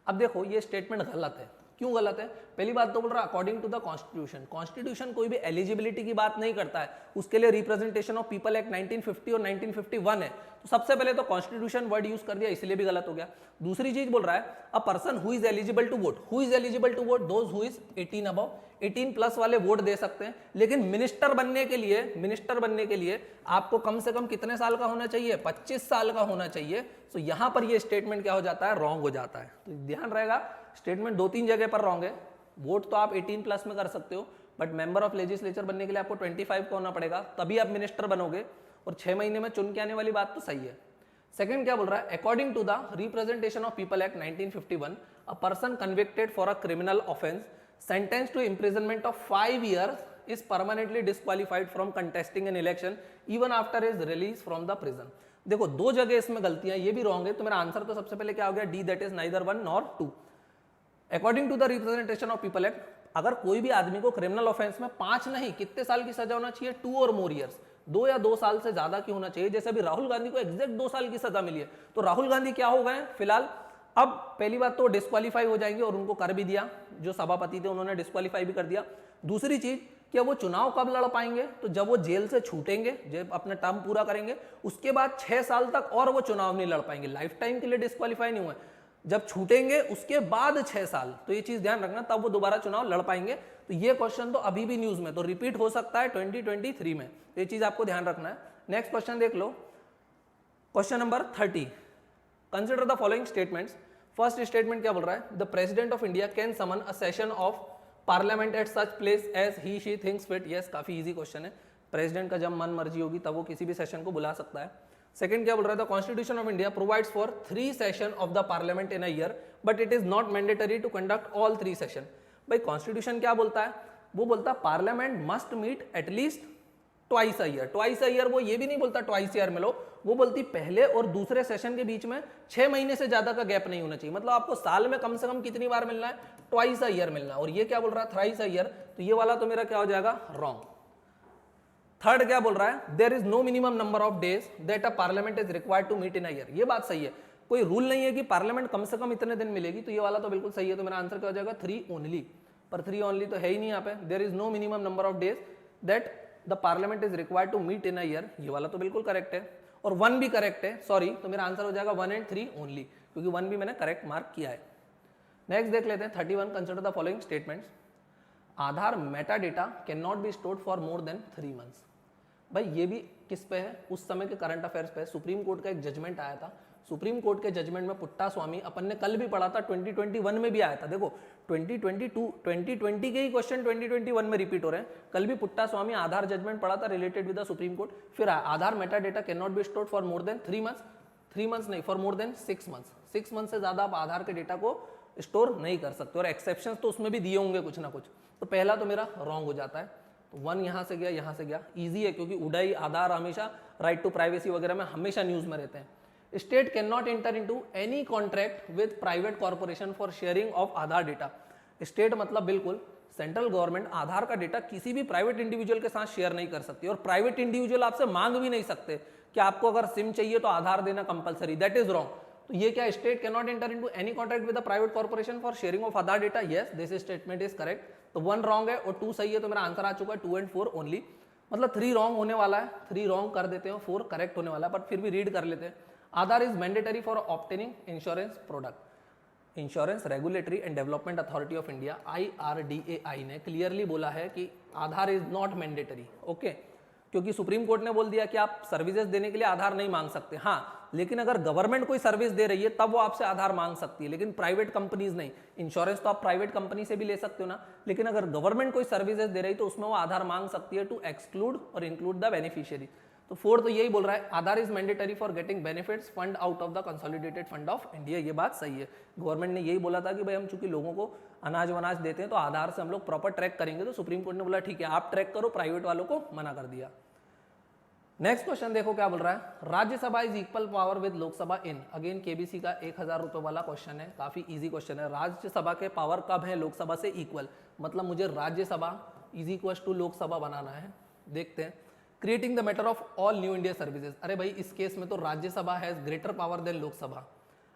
अब देखो ये statement गलत है, क्यों गलत है? पहली बात तो बोल रहा है according to the constitution. Constitution कोई भी एलिजिबिलिटी की बात नहीं करता है, उसके लिए रिप्रेजेंटेशन ऑफ पीपल एक्ट 1950 और 1951 है। तो सबसे पहले तो कॉन्स्टिट्यूशन वर्ड यूज कर दिया, इसलिए भी गलत हो गया। दूसरी चीज बोल रहा है a person who is eligible to vote, who is eligible to vote, those who is 18 above, 18 plus वाले वोट दे सकते हैं। लेकिन मिनिस्टर बनने के लिए आपको कम से कम कितने साल का होना चाहिए, 25 साल का होना चाहिए। तो यहां पर ये स्टेटमेंट क्या हो जाता है, रॉन्ग हो जाता है। तो ध्यान रहेगा, स्टेटमेंट 2-3 जगह पर रॉन्ग है। वोट तो आप 18 प्लस में कर सकते हो, बट मेंबर ऑफ लेजिस्लेचर बनने के लिए आपको 25 का होना पड़ेगा, तभी आप मिनिस्टर बनोगे। और 6 महीने में चुन के आने वाली बात तो सही है। सेकंड क्या बोल रहा है, according to the representation of people act 1951, a person convicted for a criminal offence sentenced to imprisonment of 5 years is permanently disqualified from contesting an election even after his release from the prison। देखो 2 जगह इसमें गलतियां, ये भी wrong है। तो मेरा answer तो सबसे पहले क्या हो गया, D, that is neither 1 nor 2। According to the representation of people act, अगर कोई भी आदमी को क्रिमिनल ऑफेंस में 5 नहीं कितने साल की सजा होना चाहिए, 2 और मोर ईयर्स, 2 या 2 साल से ज्यादा की होना चाहिए। जैसे अभी राहुल गांधी को एग्जैक्ट 2 साल की सजा मिली है, तो राहुल गांधी क्या हो गए फिलहाल, अब पहली बात तो डिस्क्वालीफाई हो जाएंगे, और उनको कर भी दिया, जो सभापति थे उन्होंने डिस्क्वालीफाई भी कर दिया। दूसरी चीज, क्या वो चुनाव कब लड़ पाएंगे, तो जब वो जेल से छूटेंगे, जब अपना टर्म पूरा करेंगे, उसके बाद 6 साल तक और वो चुनाव नहीं लड़ पाएंगे। लाइफ टाइम के लिए डिस्क्वालीफाई नहीं हुए, जब छूटेंगे उसके बाद 6 साल, तो ये चीज ध्यान रखना, तब वो दोबारा चुनाव लड़ पाएंगे। तो ये क्वेश्चन तो अभी भी न्यूज में तो रिपीट हो सकता है 2023 में, ये चीज आपको ध्यान रखना है। नेक्स्ट क्वेश्चन देख लो, question number 30, consider the following statements. First statement क्या बोल रहा है, the president of India can summon a session of parliament at such place as he she thinks fit. Yes, काफी इजी क्वेश्चन है, president का जब मन मर्जी होगी तब वो किसी भी सेशन को बुला सकता है। सेकंड क्या बोल रहा था, constitution of India provides for 3 session of the parliament in a year but it is not mandatory to conduct all 3 session. भाई कॉन्स्टिट्यूशन क्या बोलता है, वो बोलता है parliament must meet at least twice a year. Twice a year वो ये भी नहीं बोलता ट्वाइस ईयर में लो, वो बोलती पहले और दूसरे सेशन के बीच में 6 महीने से ज्यादा का गैप नहीं होना चाहिए। मतलब आपको साल में कम से कम कितनी बार मिलना है, ट्वाइस अ ईयर मिलना है। और ये क्या बोल रहा है, थ्राइस अ ईयर, तो ये वाला तो मेरा क्या हो जाएगा, रॉन्ग। थर्ड क्या बोल रहा है, there is no minimum number of days that a parliament is required to meet in a year. ये बात सही है, कोई रूल नहीं है कि पार्लियामेंट कम से कम इतने दिन मिलेगी, तो ये वाला तो बिल्कुल सही है। तो मेरा आंसर क्या हो जाएगा, 3 ओनली। पर 3 ओनली तो है ही नहीं यहाँ पे। There is no minimum number of days that the parliament is required to meet in a year, ये वाला तो बिल्कुल करेक्ट है। और 1 भी करेक्ट है, सॉरी, तो मेरा आंसर हो जाएगा 1 एंड 3 ओनली, क्योंकि 1 भी मैंने करेक्ट मार्क किया है। नेक्स्ट देख लेते हैं 31, consider the following statements. Aadhaar meta data can not be stored for more than 3 months. भाई ये भी किस पे है, उस समय के करंट अफेयर्स पे है। सुप्रीम कोर्ट का एक जजमेंट आया था, सुप्रीम कोर्ट के जजमेंट में पुट्टा स्वामी, अपन ने कल भी पढ़ा था, 2021 में भी आया था। देखो 2020 के ही क्वेश्चन 2021 में रिपीट हो रहे हैं। कल भी पुट्टा स्वामी आधार जजमेंट पढ़ा था related with the supreme Court. फिर Aadhaar meta data can not be stored for more than 3 months, 3 months नहीं, for more than 6 months. 6 month से ज्यादा आप आधार के डेटा को स्टोर नहीं कर सकते, और एक्सेप्शंस तो उसमें भी दिए होंगे कुछ ना कुछ। तो पहला तो मेरा रॉन्ग हो जाता है, तो 1 यहां से गया, यहां से गया। इजी है, क्योंकि उडाई, आधार हमेशा राइट टू प्राइवेसी वगैरह में हमेशा न्यूज में रहते हैं। State can not enter into any contract with private corporation for sharing of Aadhaar data. State मतलब बिल्कुल सेंट्रल गवर्नमेंट आधार का डेटा किसी भी प्राइवेट इंडिविजुअल के साथ शेयर नहीं कर सकती, और प्राइवेट इंडिविजुअल आपसे मांग भी नहीं सकते कि आपको अगर सिम चाहिए तो आधार देना कंपलसरी, दैट इज रॉन्ग। तो ये क्या, state can not enter into any contract with a private corporation for sharing of Aadhaar data. Yes, this statement is correct. तो 1 रॉन्ग है और 2 सही है, तो मेरा आंसर आ चुका है 2 एंड 4 ओनली। मतलब 3 रॉन्ग होने वाला है, 3 रॉन्ग कर देते हैं, 4 करेक्ट होने वाला है, बट फिर भी रीड कर लेते हैं। Aadhaar is mandatory for obtaining insurance product. Insurance regulatory and development authority of India IRDAI ने क्लियरली बोला है कि Aadhaar is not mandatory. Okay, क्योंकि सुप्रीम कोर्ट ने बोल दिया कि आप सर्विसेज देने के लिए आधार नहीं मांग सकते। हाँ, लेकिन अगर गवर्नमेंट कोई सर्विस दे रही है तब वो आपसे आधार मांग सकती है, लेकिन प्राइवेट कंपनीज नहीं। इंश्योरेंस तो आप प्राइवेट कंपनी से भी ले सकते हो ना, लेकिन अगर गवर्नमेंट कोई सर्विसेज दे रही तो उसमें वो आधार मांग सकती है टू एक्सक्लूड और इंक्लूड द बेनिफिशियरी। तो 4 तो यही बोल रहा है, Aadhaar is mandatory for getting benefits fund out of the consolidated fund of India. ये बात सही है, गवर्नमेंट ने यही बोला था कि भाई हम चूंकि लोगों को अनाज वनाज देते हैं तो आधार से हम लोग प्रॉपर ट्रैक करेंगे, तो सुप्रीम कोर्ट ने बोला ठीक है आप ट्रैक करो, प्राइवेट वालों को मना कर दिया। नेक्स्ट क्वेश्चन देखो क्या बोल रहा है, Rajya Sabha is equal power with Lok Sabha in. Again KBC का 1000 रुपए वाला क्वेश्चन है, काफी इजी क्वेश्चन है। राज्यसभा के पावर कब है लोकसभा से इक्वल, मतलब मुझे Rajya Sabha is equal to Lok Sabha बनाना है। देखते हैं, creating the matter of all new India services. अरे भाई इस केस में तो Rajya Sabha has greater power than Lok Sabha.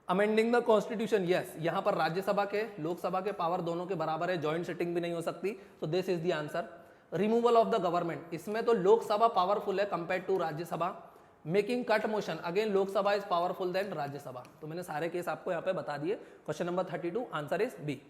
Amending the constitution, yes, यहाँ पर राज्यसभा के लोकसभा के पावर दोनों के बराबर है, जॉइंट सिटिंग भी नहीं हो सकती, तो this is the answer. Removal of the government, इसमें तो लोकसभा पावरफुल है compare to Rajya Sabha. Making cut motion, again Lok Sabha is powerful than Rajya Sabha. तो मैंने सारे केस आपको यहाँ पे बता दिए। Question number 32, answer is B.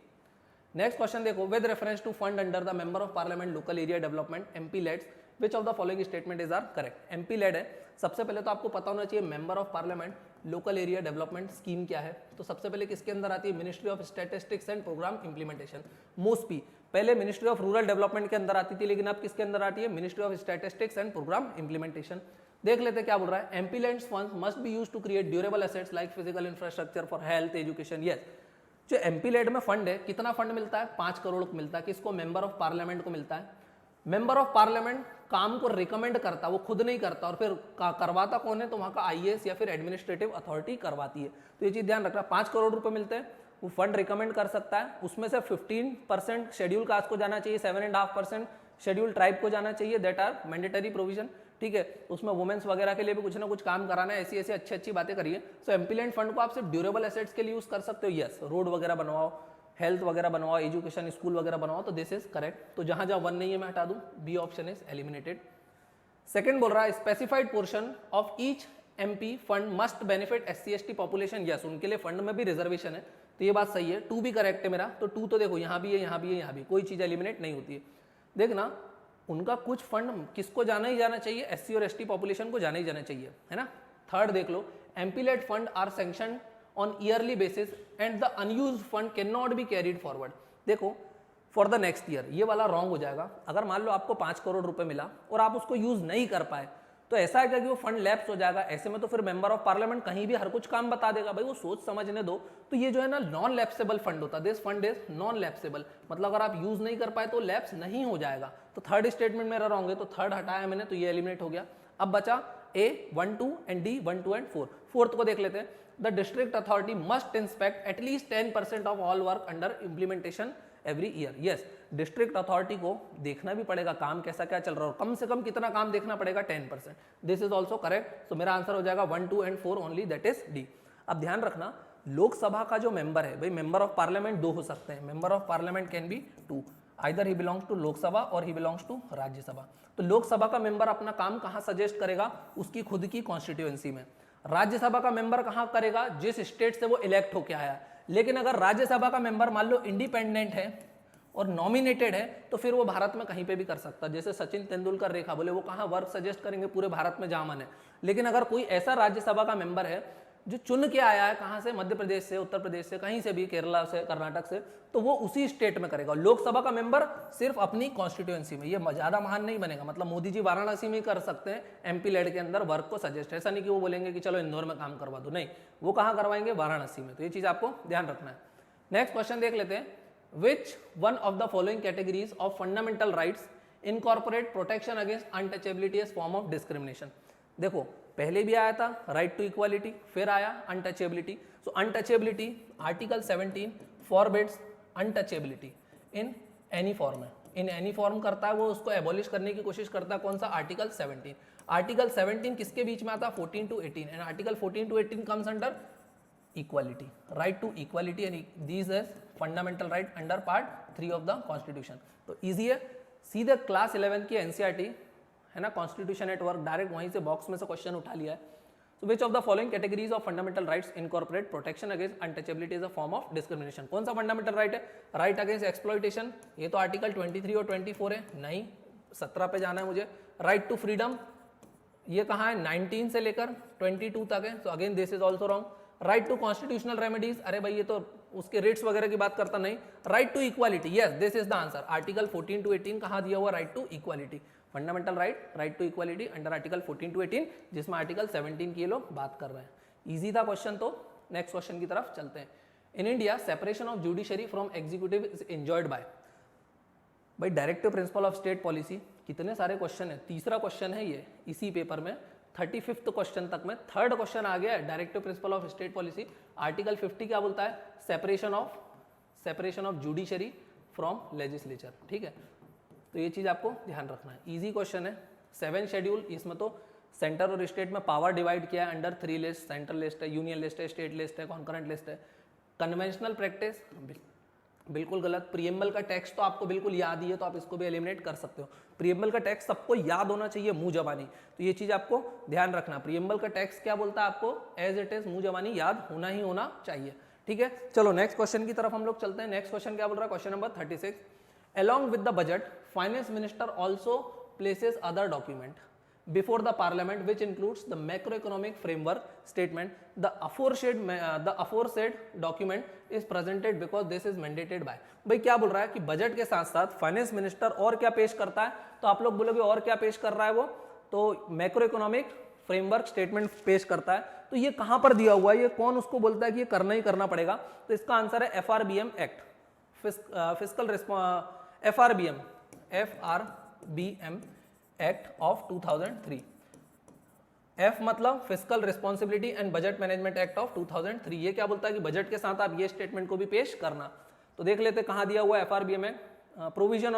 Next question देखो, with reference to fund under the member of parliament local area development MP LADS, which of the following statement is are correct. MP lead है, सबसे पहले तो आपको पता होना चाहिए member of parliament local area development scheme क्या है। तो सबसे पहले किसके अंदर आती है, ministry of statistics and programme implementation, MOSPI। पहले मिनिस्ट्री ऑफ रूरल डेवलपमेंट के अंदर आती थी, लेकिन अब किसके अंदर आती है, ministry of statistics and programme implementation. देख लेते हैं क्या बोल रहा है, MP lands funds must be used to create durable assets like physical infrastructure for health education. Yes, जो MP लैंड में फंड है, कितना फंड मिलता है, 5 करोड़ को मिलता है। किसको, मेंबर ऑफ पार्लियामेंट को मिलता है। मेंबर ऑफ पार्लियामेंट काम को रिकमेंड करता है, वो खुद नहीं करता, और फिर करवाता कौन है, तो वहां का IAS या फिर एडमिनिस्ट्रेटिव अथॉरिटी करवाती है। तो ये चीज ध्यान रखना, 5 करोड़ रुपए मिलते हैं, वो फंड रिकमेंड कर सकता है। उसमें से 15% शेड्यूल कास्ट को जाना चाहिए, 7.5% शेड्यूल ट्राइब को जाना चाहिए, दैट आर मैंडेटरी प्रोविजन। ठीक है, उसमें वुमेन्स वगैरह के लिए भी कुछ ना कुछ काम कराना है, ऐसी ऐसी अच्छी बातें करिए। सो MP लैंड फंड को आप सिर्फ ड्यूरेबल एसेट्स के लिए यूज कर सकते हो। यस, रोड वगैरह बनवाओ, हेल्थ वगैरह बनवाओ, एजुकेशन स्कूल वगैरह बनवाओ, तो दिस इज करेक्ट। तो जहां जहां 1 नहीं है मैं हटा दूं, B option is eliminated. Second बोल रहा है, specified portion of each MP fund must benefit SC/ST population. Yes, उनके लिए फंड में भी रिजर्वेशन है, तो ये बात सही है। 2 भी करेक्ट है मेरा, तो 2 तो देखो यहाँ भी है, यहाँ भी है, यहाँ भी, कोई चीज एलिमिनेट नहीं होती है। देखना, उनका कुछ फंड किसको जाना ही जाना चाहिए, SC और ST पॉपुलेशन को जाना ही जाना चाहिए, है ना। थर्ड देख लो, MP lad fund are sanction on yearly basis and the unused fund can not be carried forward. देखो फॉर द नेक्स्ट ईयर, ये वाला रॉन्ग हो जाएगा। अगर मान लो आपको 5 करोड़ रुपए मिला और आप उसको यूज नहीं कर पाए, तो ऐसा है क्या कि वो फंड लैप्स हो जाएगा। ऐसे में तो फिर मेंबर ऑफ पार्लियामेंट कहीं भी हर कुछ काम बता देगा, भाई वो सोच समझने दो। तो ये जो है ना नॉन लैप्सेबल फंड होता है, this fund is non lapsable, मतलब अगर आप यूज नहीं कर पाए तो लैप्स नहीं हो जाएगा। तो थर्ड स्टेटमेंट मेरा रॉन्ग है, तो थर्ड हटाया मैंने, तो ये एलिमिनेट हो गया। अब बचा A 1 2 and D 1 2 and 4। Fourth को देख लेते हैं। The district authority must inspect at least 10% of all work under implementation every year. Yes, district authority को देखना भी पड़ेगा काम कैसा क्या चल रहा है, और कम से कम कितना काम देखना पड़ेगा, 10%। This is also correct. So मेरा आंसर हो जाएगा 1 2 and 4 only, that is D. अब ध्यान रखना, लोकसभा का जो मेंबर है, भाई मेंबर ऑफ पार्लियामेंट 2 हो सकते हैं। Member of parliament can be 2, either he belongs to Lok Sabha और ही बिलोंग्स टू राज्यसभा। तो लोकसभा का मेंबर अपना काम कहां सजेस्ट करेगा, उसकी खुद की कॉन्स्टिट्यूएंसी में। राज्यसभा का मेंबर कहां करेगा, जिस स्टेट से वो इलेक्ट होकर आया। लेकिन अगर राज्यसभा का मेंबर मान लो इंडिपेंडेंट है और नॉमिनेटेड है, तो फिर वो भारत में कहीं पे भी कर सकता है। जैसे सचिन तेंदुलकर रेखा बोले, वो कहां वर्क सजेस्ट करेंगे, पूरे भारत में जहां मन है। लेकिन अगर कोई ऐसा राज्यसभा का मेंबर है जो चुन के आया है, कहां से, मध्य प्रदेश से, उत्तर प्रदेश से, कहीं से भी, केरला से, कर्नाटक से, तो वो उसी स्टेट में करेगा। लोकसभा का मेंबर सिर्फ अपनी कॉन्स्टिट्यूएंसी में, ये ज्यादा महान नहीं बनेगा। मतलब मोदी जी वाराणसी में कर सकते हैं एमपी लेड के अंदर वर्क को सजेस्ट, ऐसा नहीं कि वो बोलेंगे कि चलो इंदौर में काम करवा दो, नहीं, वो कहां करवाएंगे, वाराणसी में। तो ये चीज आपको ध्यान रखना है। नेक्स्ट क्वेश्चन देख लेते हैं। Which one of the following categories of fundamental rights incorporate protection against untouchability as form of discrimination? देखो पहले भी आया था राइट टू इक्वालिटी, फिर आया untouchability. So untouchability article 17 forbids untouchability in any form है, इन एनी फॉर्म करता है, वो उसको एबॉलिश करने की कोशिश करता है। कौन सा, आर्टिकल 17। आर्टिकल 17 किसके बीच में आता है, 14 to 18, and article 14 to 18 comes under equality, right to equality, and these as fundamental right under part 3 of the constitution। तो easy है, सीधे क्लास 11 की एनसीईआरटी है ना, कॉन्स्टिट्यूशन एट वर्क, डायरेक्ट वहीं से बॉक्स में से क्वेश्चन उठा लिया है। So which of the following categories of fundamental rights incorporate protection against untouchability as a form of discrimination? कौन सा फंडामेंटल राइट है, राइट अगेंस्ट एक्सप्लॉइटेशन, ये तो आर्टिकल 23 और 24 है, नहीं 17 पे जाना है मुझे। राइट टू फ्रीडम, ये कहाँ है, 19 से लेकर 22 तक है, so again this is also wrong. Right to constitutional remedies, अरे भाई ये तो उसके रेट्स वगैरह की बात करता नहीं। Right to equality, yes this is the answer, article 14 to 18 कहाँ दिया हुआ, right to equality, fundamental right, right to equality under article 14 to 18, जिसमें आर्टिकल 17 की ये लोग बात कर रहे हैं। इजी था क्वेश्चन। तो नेक्स्ट क्वेश्चन की तरफ चलते हैं। In India separation of judiciary from executive is enjoyed by, भाई directive principle of state policy. कितने सारे क्वेश्चन है, तीसरा क्वेश्चन है ये इसी पेपर में, 35th क्वेश्चन तक में थर्ड क्वेश्चन आ गया है, directive principle of state policy. Article 50 क्या बोलता है, separation of judiciary from legislature, ठीक है। तो ये चीज आपको ध्यान रखना है, इजी क्वेश्चन है। 7 शेड्यूल, इसमें तो सेंटर और स्टेट में पावर डिवाइड किया है अंडर 3 लिस्ट, सेंट्रल लिस्ट है, यूनियन लिस्ट है, स्टेट लिस्ट है, कॉन्करेंट लिस्ट है। कन्वेंशनल प्रैक्टिस बिल्कुल गलत। प्रीएम्बल का टेक्स्ट तो आपको बिल्कुल याद ही है, तो आप इसको भी एलिमिनेट कर सकते हो। प्रीएम्बल का टेक्स्ट सबको याद होना चाहिए, मुंह जबानी, तो ये चीज आपको ध्यान रखना। प्रीएम्बल का टेक्स्ट क्या बोलता है आपको, एज इट इज मुंह जबानी याद होना ही होना चाहिए, ठीक है। चलो नेक्स्ट क्वेश्चन की तरफ हम लोग चलते हैं। नेक्स्ट क्वेश्चन क्या बोल रहा है, question number 36। Along with the budget, finance minister also places other document before the parliament which includes the macroeconomic framework statement. The aforesaid document is presented because this is mandated by। भाई क्या बोल रहा है कि budget के साथ साथ finance minister और क्या पेश करता है, तो आप लोग बोलोगे और क्या पेश कर रहा है वो, तो मैक्रो इकोनॉमिक फ्रेमवर्क स्टेटमेंट पेश करता है। तो ये कहां पर दिया हुआ है, ये कौन उसको बोलता है कि ये करना ही करना पड़ेगा, तो इसका आंसर है FRBM act, fiscal FRBM act of 2003। F मतलब fiscal responsibility and budget management act of 2003। ये क्या बोलता है कि बजट के साथ आप ये स्टेटमेंट को भी पेश करना। तो देख लेते कहां दिया हुआ है FRBM act, provision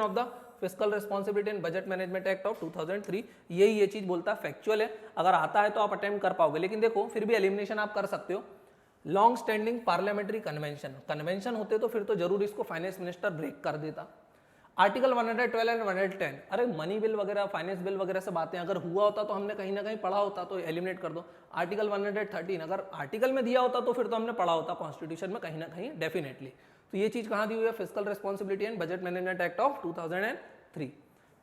of the fiscal responsibility and budget management act of 2003। यही ये चीज बोलता है, फैक्चुअल है, अगर आता है तो आप अटेम्प्ट कर पाओगे। लेकिन देखो फिर भी एलिमिनेशन आप कर सकते हो। लॉन्ग स्टैंडिंग पार्लियामेंट्री कन्वेंशन होते तो फिर तो जरूर इसको फाइनेंस मिनिस्टर ब्रेक कर देता। आर्टिकल 112 एंड 110, अरे मनी बिल वगैरह, फाइनेंस बिल वगैरह से बातें अगर हुआ होता तो हमने कहीं ना कहीं पढ़ा होता, तो एलिमिनेट कर दो। आर्टिकल 113, अगर आर्टिकल में दिया होता तो फिर तो हमने पढ़ा होता कॉन्स्टिट्यूशन में कहीं ना कहीं डेफिनेटली। तो ये चीज कहां दी हुई है, fiscal responsibility and budget management act of 2003।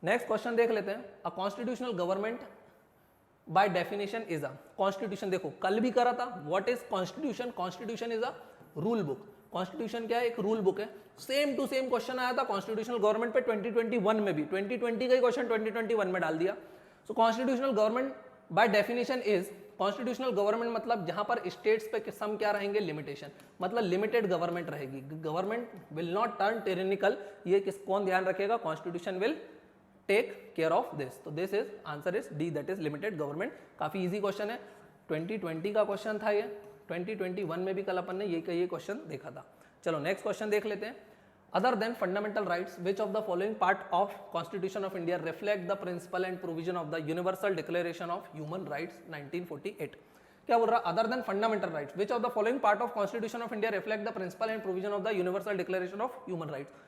Next question देख लेते हैं। A constitutional government by definition is a constitution. देखो कल भी करा था, what is constitution? Constitution is a rule book. Constitution क्या है? एक रूल बुक है। सेम टू सेम क्वेश्चन आया था कॉन्स्टिट्यूशनल गवर्नमेंट पे 2021 में भी, 2020 का ही क्वेश्चन 2021 में डाल दिया। So constitutional government by definition is, constitutional government मतलब जहां पर स्टेट्स पे सम क्या रहेंगे? लिमिटेशन, मतलब लिमिटेड गवर्नमेंट रहेगी। Government will not turn tyrannical. ये कौन ध्यान रखेगा? Constitution will take care of this. तो this is answer is D, that is limited government. काफी इजी क्वेश्चन है, 2020 का क्वेश्चन था ये, 2021 में भी कल अपन ने ये क्वेश्चन देखा था। चलो नेक्स्ट क्वेश्चन देख लेते हैं। Other than fundamental rights, which of the following part of constitution of India reflect the principle and provision of the universal declaration of human rights 1948? क्या बोल रहा है? Other than fundamental rights, which of the following part of constitution of India reflect the principle and provision of the universal declaration of human rights.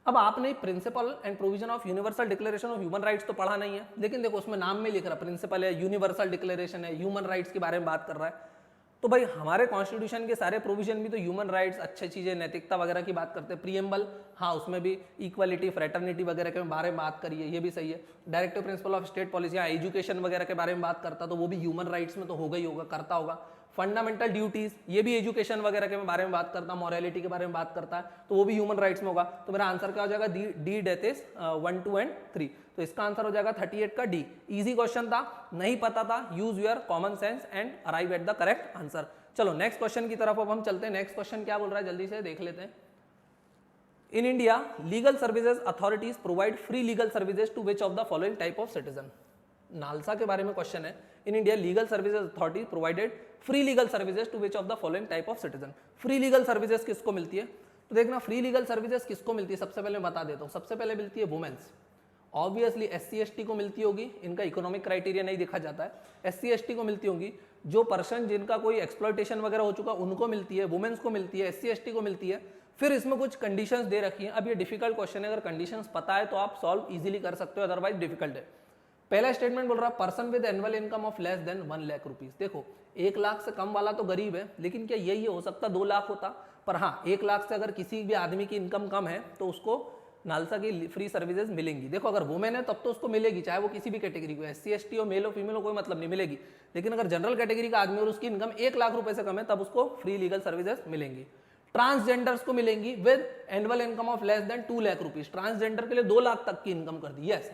अब आपने principle and provision of universal declaration of human rights तो पढ़ा नहीं है, लेकिन देखो उसमें नाम में लिख रहा है प्रिंसिपल है, यूनिवर्सल डिक्लेरेशन है, ह्यूमन राइट्स के बारे में बात कर रहा है। तो भाई हमारे कॉन्स्टिट्यूशन के सारे प्रोविजन भी तो ह्यूमन राइट्स, अच्छी चीजें, नैतिकता वगैरह की बात करते हैं। प्रीएम्बल, हाँ उसमें भी इक्वालिटी, फ्रेटर्निटी वगैरह के बारे में बात करिए, ये भी सही है। Directive principle of state policy, हाँ एजुकेशन वगैरह के बारे में बात करता तो वो भी ह्यूमन राइट्स में तो होगा ही होगा, करता होगा। फंडामेंटल ड्यूटीज, ये भी एजुकेशन वगैरह के बारे में बात करता, मॉरलिटी के बारे में बात करता है, तो वो भी ह्यूमन राइट्स में होगा। तो मेरा आंसर क्या हो जाएगा? D, death is 1, 2 and 3। तो इसका आंसर हो जाएगा 38 का डी। इजी क्वेश्चन था, नहीं पता था, use your common sense and arrive at the correct answer. चलो नेक्स्ट क्वेश्चन की तरफ अब हम चलते हैं। नेक्स्ट क्वेश्चन क्या बोल रहा है जल्दी से देख लेते हैं। In India legal services authorities provide free legal services to which of the following type of citizen? NALSA के बारे में क्वेश्चन है। In India legal services authority provided free legal services to which of the following type of citizen? Free legal services किसको मिलती है? तो देखना free legal services किसको मिलती है, सबसे पहले मैं बता देता हूँ। सबसे पहले मिलती है वुमेन्स, ऑब्वियसली SC ST को मिलती होगी, इनका इकोनॉमिक क्राइटेरिया नहीं देखा जाता है। SC ST को मिलती होगी, जो पर्सन जिनका कोई एक्सप्लॉयटेशन वगैरह हो चुका उनको मिलती है, वुमेन्स को मिलती है, SC ST को मिलती है। फिर इसमें कुछ कंडीशंस दे रखी हैं। अब ये डिफिकल्ट क्वेश्चन है, अगर कंडीशंस पता है तो आप सॉल्व इजीली कर सकते हो, अदरवाइज डिफिकल्ट है। पहला स्टेटमेंट बोल रहा है person with annual income of less then 1 lakh rupees. देखो 1 लाख से कम वाला तो गरीब है, लेकिन क्या यही हो सकता 2 लाख होता? पर हाँ 1 लाख से अगर किसी भी आदमी की इनकम कम है तो उसको नालसा की फ्री सर्विसेज मिलेंगी। देखो अगर वुमेन है तब तो उसको मिलेगी, चाहे वो किसी भी कैटेगरी को, SC ST हो, मेल हो, फीमेल हो, कोई मतलब नहीं, मिलेगी। लेकिन अगर जनरल कैटेगरी का आदमी और उसकी इनकम 1 लाख रुपए से कम है तब उसको फ्री लीगल सर्विसेज मिलेंगी। ट्रांसजेंडर्स को मिलेंगी with annual income of less than 2 lakh rupees. Transgender के लिए 2 लाख तक की इनकम कर दी। Yes.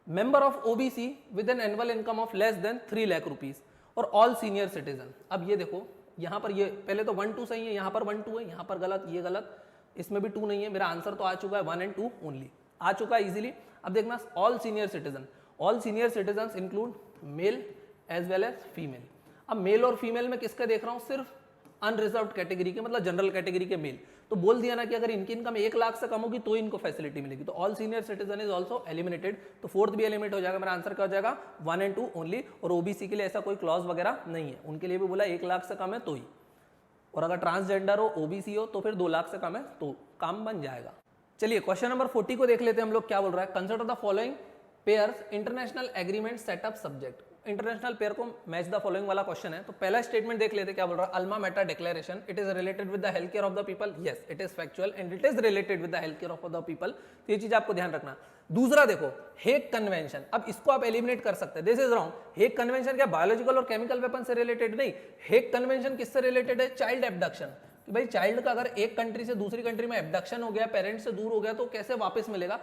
Member of OBC with an annual income of less than 3 lakh rupees और ऑल सीनियर सिटीजन। अब ये देखो यहाँ पर ये पहले तो 1 2 सही है, यहाँ पर 1 2 है, यहाँ पर गलत, ये गलत, इसमें भी 2 नहीं है। मेरा आंसर तो आ चुका है 1 एंड 2 ओनली, आ चुका है इजीली। अब देखना all senior citizen, all senior citizen include male as well as female. अब मेल और फीमेल में किसका देख रहा हूँ? सिर्फ अनरिजर्व्ड कैटेगरी के, मतलब जनरल कैटेगरी के मेल। तो बोल दिया ना कि अगर इनकी इनकम 1 लाख से कम होगी तो इनको फैसिलिटी मिलेगी। तो all senior citizen is also eliminated. तो फोर्थ भी एलिमिनेट हो जाएगा। मेरा आंसर क्या हो जाएगा? 1 एंड 2 ओनली। और OBC के लिए ऐसा कोई क्लॉज वगैरह नहीं है, उनके लिए भी बोला 1 लाख से कम है तो ही। और अगर ट्रांसजेंडर हो, OBC हो तो फिर 2 लाख से कम है तो काम बन जाएगा। चलिए क्वेश्चन नंबर 40 को देख लेते हैं हम लोग। क्या बोल रहा है? Consider the following pairs international agreement setup subject. International pair को मैच द फॉलोइंग वाला क्वेश्चन है। तो पहला स्टेटमेंट देख लेते हैं क्या बोल रहा है। Alma Ata declaration, it is related with the health care of the people. Yes it is factual and it is related with the health care of the people. तो ये चीज आपको ध्यान रखना। दूसरा देखो हेग कन्वेंशन, अब इसको आप एलिमिनेट कर सकते हैं। This is wrong. Hague convention क्या बायोलॉजिकल और केमिकल वेपन से रिलेटेड नहीं। हेग कन्वेंशन किससे रिलेटेड है? Child abduction. कि भाई चाइल्ड का अगर एक कंट्री से दूसरी कंट्री में एब्डक्शन हो गया, पेरेंट्स से दूर हो गया तो कैसे वापस मिलेगा?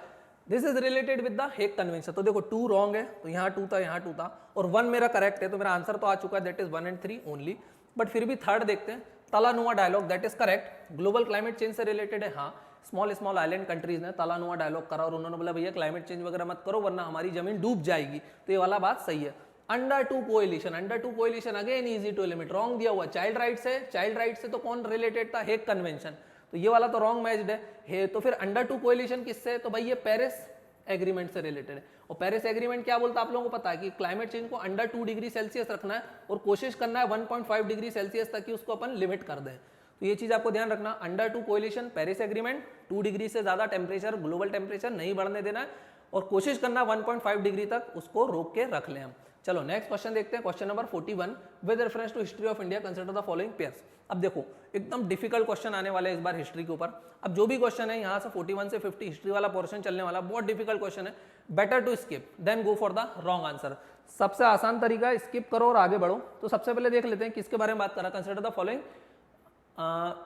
This is related with the Hague convention. तो देखो 2 रॉन्ग है, तो यहाँ 2 था, यहाँ 2 था, और 1 मेरा करेक्ट है। तो मेरा आंसर तो आ चुका है, that is 1 and 3 only. But फिर भी थर्ड देखते हैं, Talanoa dialogue, that is correct. Global climate change से रिलेटेड है। हाँ स्मॉल स्मॉल आइलैंड कंट्रीज ने तलानुआ डायलॉग करा और उन्होंने बोला भैया क्लाइमेट चेंज वगैरह मत करो वरना हमारी जमीन डूब जाएगी। तो ये वाला बात सही है। Under 2 coalition, under 2 coalition again easy to limit, wrong दिया हुआ। चाइल्ड राइट से, चाइल्ड राइट से तो कौन रिलेटेड था? Hague convention. तो ये वाला तो रॉन्ग मैच्ड है। तो फिर अंडर 2 कोएलिशन किससे? तो भाई ये पेरिस एग्रीमेंट से रिलेटेड है। और पेरिस एग्रीमेंट क्या बोलता है आप लोगों को पता है कि क्लाइमेट चेंज को अंडर 2 डिग्री सेल्सियस रखना है और कोशिश करना है 1.5 डिग्री सेल्सियस तक कि उसको अपन लिमिट कर दें। तो ये चीज आपको ध्यान रखना। Under 2 coalition, Paris agreement, 2 degree से ज्यादा टेम्परेचर, ग्लोबल टेम्परेचर नहीं बढ़ने देना है और कोशिश करना 1.5 डिग्री तक उसको रोक के रख लें हम। चलो नेक्स्ट क्वेश्चन देखते हैं, question number 41 with reference to history of India consider the following pairs. अब देखो एकदम डिफिकल्ट क्वेश्चन आने वाले हैं इस बार हिस्ट्री के ऊपर। अब जो भी क्वेश्चन है यहाँ से 41 से 50 हिस्ट्री वाला पोर्शन चलने वाला, बहुत डिफिकल्ट क्वेश्चन है, better to skip then go for the wrong answer. सबसे आसान तरीका है स्किप करो और आगे बढ़ो। तो सबसे पहले देख लेते हैं किसके बारे में बात कर रहा है, consider the following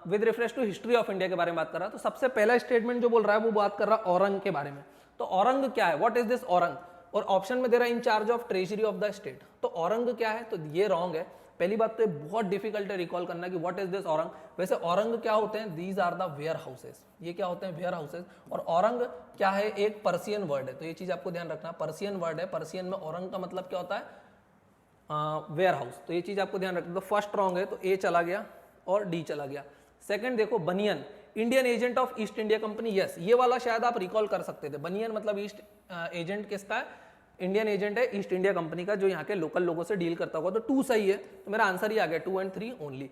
with reference to history of India के बारे में बात कर रहा है। तो सबसे पहला स्टेटमेंट जो बोल रहा है वो बात कर रहा है औरंग के बारे में। तो औरंग क्या है, व्हाट इज दिस औरंग, और ऑप्शन में दे रहा है incharge of treasury of the state. तो औरंग क्या है, तो ये रॉन्ग है। पहली बात तो बहुत डिफिकल्ट है रिकॉल करना कि व्हाट इज दिस औरंग। वैसे औरंग क्या होते हैं, these are the warehouses, ये क्या होते हैं, वेयर हाउसेस। और औरंग क्या है, एक पर्सियन वर्ड है, तो ये चीज आपको ध्यान रखना, पर्सियन वर्ड है, पर्सियन में औरंग का मतलब क्या होता है, वेयर हाउस। तो ये चीज आपको ध्यान रखना। तो फर्स्ट रॉन्ग है, तो ए चला गया और डी चला गया। सेकंड देखो banian, Indian agent of East India Company, yes ये वाला शायद आप रिकॉल कर सकते थे। बनियन मतलब ईस्ट एजेंट किसका है, इंडियन एजेंट है ईस्ट इंडिया कंपनी का, जो यहाँ के लोकल लोगों से डील करता होगा। तो 2 सही है, तो मेरा आंसर ही आ गया 2 and 3 ओनली।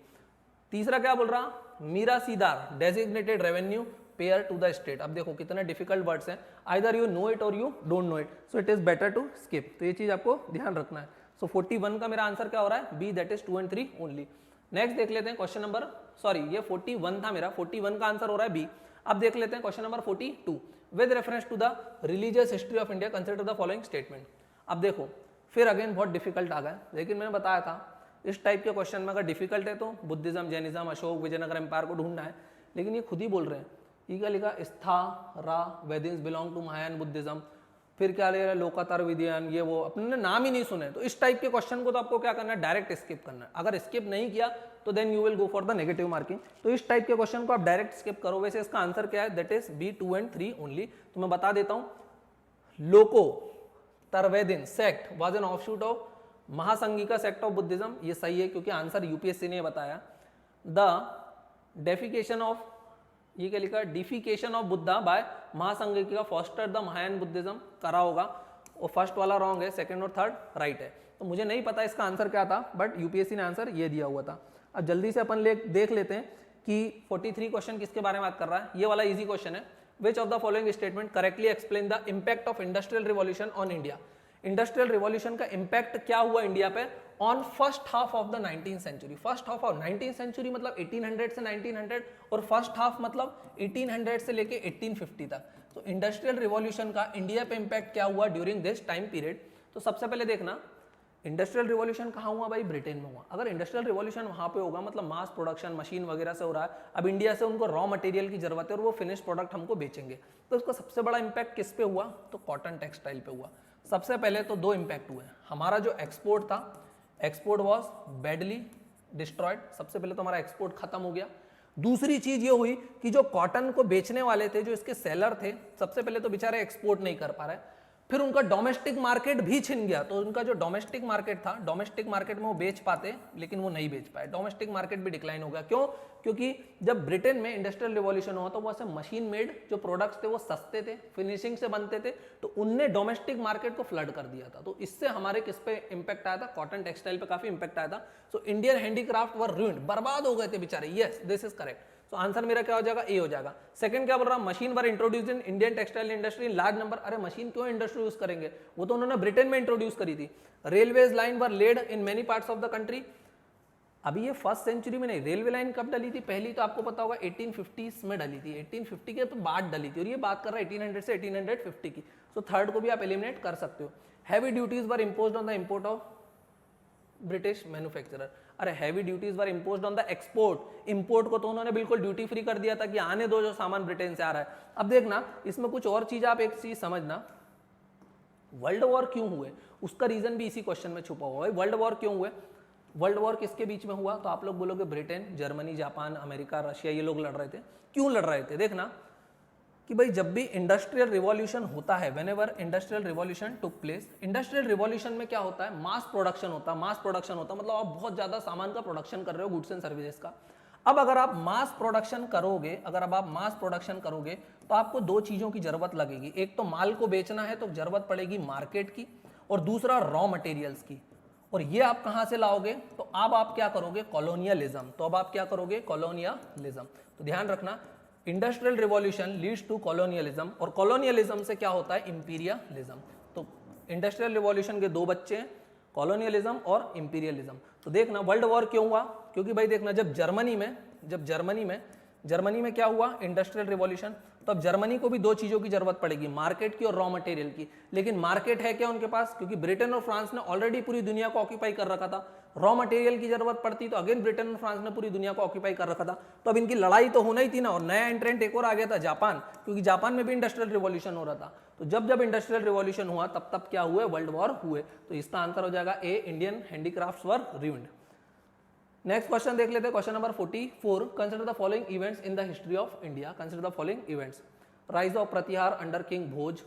तीसरा क्या बोल रहा, Mirasidar designated revenue payer to the state. अब देखो कितने डिफिकल्ट वर्ड्स हैं, आइदर यू नो इट और you don't know it, so it is better to skip. तो ये चीज आपको ध्यान रखना है। सो 41 का मेरा आंसर क्या हो रहा है, B, that is 2 and 3 only. Next देख लेते हैं क्वेश्चन नंबर, सॉरी ये 41 था मेरा, 41 का आंसर हो रहा है बी। अब देख लेते हैं question number 42 with reference to the religious history of India consider the following statement. अब देखो फिर अगेन बहुत डिफिकल्ट आ गया, लेकिन मैंने बताया था इस टाइप के क्वेश्चन में अगर डिफिकल्ट है तो Buddhism, Jainism, Ashoka, Vijayanagara empire को ढूंढना है। लेकिन ये खुद ही बोल रहे हैं, ये क्या लिखा, स्था रा वेदिन्स बिलोंग टू महायान बुद्धिज्म, फिर क्या ले रहा है लोकातर विद्यान, ये वो अपने नाम ही नहीं सुने। तो इस टाइप के क्वेश्चन को तो आपको क्या करना है, डायरेक्ट स्किप करना है। अगर स्किप नहीं किया तो then you will go for the negative marking. तो इस टाइप के क्वेश्चन को आप डायरेक्ट स्किप करो। वैसे इसका आंसर क्या है, that is B, 2 and 3 only. तो मैं बता देता हूं, Lokottaravadin sect was an offshoot of Mahasanghika sect of Buddhism, ये सही है क्योंकि आंसर यूपीएससी ने बताया। द डेफिकेशन ऑफ, ये क्या लिखा, deification of Buddha by Mahasanghika foster the Mahayana Buddhism करा होगा, और फर्स्ट वाला रॉन्ग है, सेकंड और थर्ड राइट है। तो मुझे नहीं पता इसका आंसर क्या था, बट यूपीएससी ने आंसर ये दिया हुआ था। अब जल्दी से अपन देख लेते हैं कि 43 क्वेश्चन किसके बारे में बात कर रहा है। ये वाला इजी क्वेश्चन है, which of the following statement correctly explain the impact of industrial revolution on India. Industrial revolution का इंपैक्ट क्या हुआ इंडिया पे on first half of the 19th century. First half of 19th century मतलब 1800 से 1900, और first half मतलब 1800 से लेके 1850 तक। तो इंडस्ट्रियल रिवॉल्यूशन का इंडिया पे इंपैक्ट क्या हुआ ड्यूरिंग दिस टाइम पीरियड। तो सबसे पहले देखना इंडस्ट्रियल रिवॉल्यूशन कहाँ हुआ भाई, ब्रिटेन में हुआ। अगर इंडस्ट्रियल रिवॉल्यूशन वहाँ पे होगा मतलब मास प्रोडक्शन मशीन वगैरह से हो रहा है, अब इंडिया से उनको रॉ मटेरियल की जरूरत है और वो फिनिश प्रोडक्ट हमको बेचेंगे, तो उसका सबसे बड़ा इंपैक्ट किस पे हुआ, तो कॉटन टेक्सटाइल पे हुआ। सबसे पहले तो 2 इंपैक्ट हुए, हमारा जो एक्सपोर्ट था, एक्सपोर्ट वॉज बैडली डिस्ट्रॉयड, सबसे पहले तो हमारा एक्सपोर्ट खत्म हो गया। दूसरी चीज ये हुई कि जो कॉटन को बेचने वाले थे, जो इसके सेलर थे, सबसे पहले तो बेचारे एक्सपोर्ट नहीं कर पा रहे, फिर उनका डोमेस्टिक मार्केट भी छिन गया। तो उनका जो डोमेस्टिक मार्केट था, डोमेस्टिक मार्केट में वो बेच पाते लेकिन वो नहीं बेच पाए, डोमेस्टिक मार्केट भी डिक्लाइन हो गया। क्यों, क्योंकि जब ब्रिटेन में इंडस्ट्रियल रिवॉल्यूशन हुआ तो वो ऐसे मशीन मेड जो प्रोडक्ट्स थे वो सस्ते थे, फिनिशिंग से बनते थे, तो उनने डोमेस्टिक मार्केट को फ्लड कर दिया था। तो इससे हमारे किस पे इंपैक्ट आया था, कॉटन टेक्सटाइल पे काफी इंपैक्ट आया था। सो इंडियन हैंडीक्राफ्ट वर रूइंड, बर्बाद हो गए थे बेचारे। Yes, this is correct. तो आंसर मेरा क्या हो जाएगा, ए हो जाएगा। सेकंड क्या बोल रहा, machine were introduce in Indian textile industry in large number. अरे मशीन क्यों इंट्रोड्यूस करेंगे, वो तो उन्होंने ब्रिटेन में इंट्रोड्यूस करी थी। Railways line were laid in many parts of the country. अभी ये फर्स्ट सेंचुरी में नहीं, रेलवे लाइन कब डली थी, पहली तो आपको पता होगा 1850s में डली थी, 1850 के तो बाद डली थी, और ये बात कर रहा है 1800 से 1850 की। सो थर्ड को भी आप एलिमिनेट कर सकते हो। Heavy duties were imposed on the import of British manufacturer. अरे heavy duties were imposed on the export, import को तो उन्होंने बिल्कुल ड्यूटी फ्री कर दिया था कि आने दो जो सामान ब्रिटेन से आ रहा है। अब देखना इसमें कुछ और चीज, आप एक चीज समझना, वर्ल्ड वॉर क्यों हुए उसका रीजन भी इसी क्वेश्चन में छुपा हुआ है। वर्ल्ड वॉर क्यों हुए, वर्ल्ड वॉर किसके बीच में हुआ, तो आप लोग बोलोगे Britain, Germany, Japan, America, Russia, ये लोग लड़ रहे थे। क्यों लड़ रहे थे, देखना कि भाई जब भी इंडस्ट्रियल रिवॉल्यूशन होता है, whenever industrial revolution took place, industrial revolution में क्या होता है, मास प्रोडक्शन होता है। मास प्रोडक्शन होता है मतलब आप बहुत ज्यादा सामान का प्रोडक्शन कर रहे हो, गुड्स एंड सर्विसेज का। अब अगर आप मास प्रोडक्शन करोगे, तो आपको 2 चीजों की जरूरत लगेगी। एक तो माल को बेचना है तो जरूरत पड़ेगी मार्केट की, और दूसरा रॉ मटेरियल्स की। और ये आप कहां से लाओगे, तो अब आप क्या करोगे, कॉलोनियलिज्म। तो अब आप क्या करोगे, कॉलोनियलिज्म। तो ध्यान रखना, industrial revolution leads to colonialism, और कॉलोनियलिज्म से क्या होता है, इंपीरियलिज्म। तो इंडस्ट्रियल रिवॉल्यूशन के 2 बच्चे हैं, कॉलोनियलिज्म और इंपीरियलिज्म। तो देखना वर्ल्ड वॉर क्यों हुआ, क्योंकि भाई देखना जब जर्मनी में क्या हुआ, इंडस्ट्रियल रिवॉल्यूशन। तो अब जर्मनी को भी दो चीजों की जरूरत पड़ेगी, मार्केट की और रॉ मटेरियल की। लेकिन मार्केट है क्या उनके पास, क्योंकि ब्रिटेन और फ्रांस ने ऑलरेडी पूरी दुनिया को ऑक्यूपाई कर रखा था। रॉ मटेरियल की जरूरत पड़ती तो अगेन ब्रिटेन और फ्रांस ने पूरी दुनिया को ऑक्यूपाई कर रखा था। तो अब इनकी लड़ाई तो होना ही थी ना। और नया एंट्रेंट एक और आ गया था, जापान, क्योंकि जापान में भी इंडस्ट्रियल रिवॉल्यूशन हो रहा था। तो जब इंडस्ट्रियल रिवॉल्यूशन हुआ तब क्या हुए, वर्ल्ड वॉर हुए। तो इसका आंसर हो जाएगा A, Indian handicrafts were ruined. Next question देख लेते हैं, question number 44। Consider the following events in the history of India. Consider the following events. Rise of Pratihara under king Bhoja.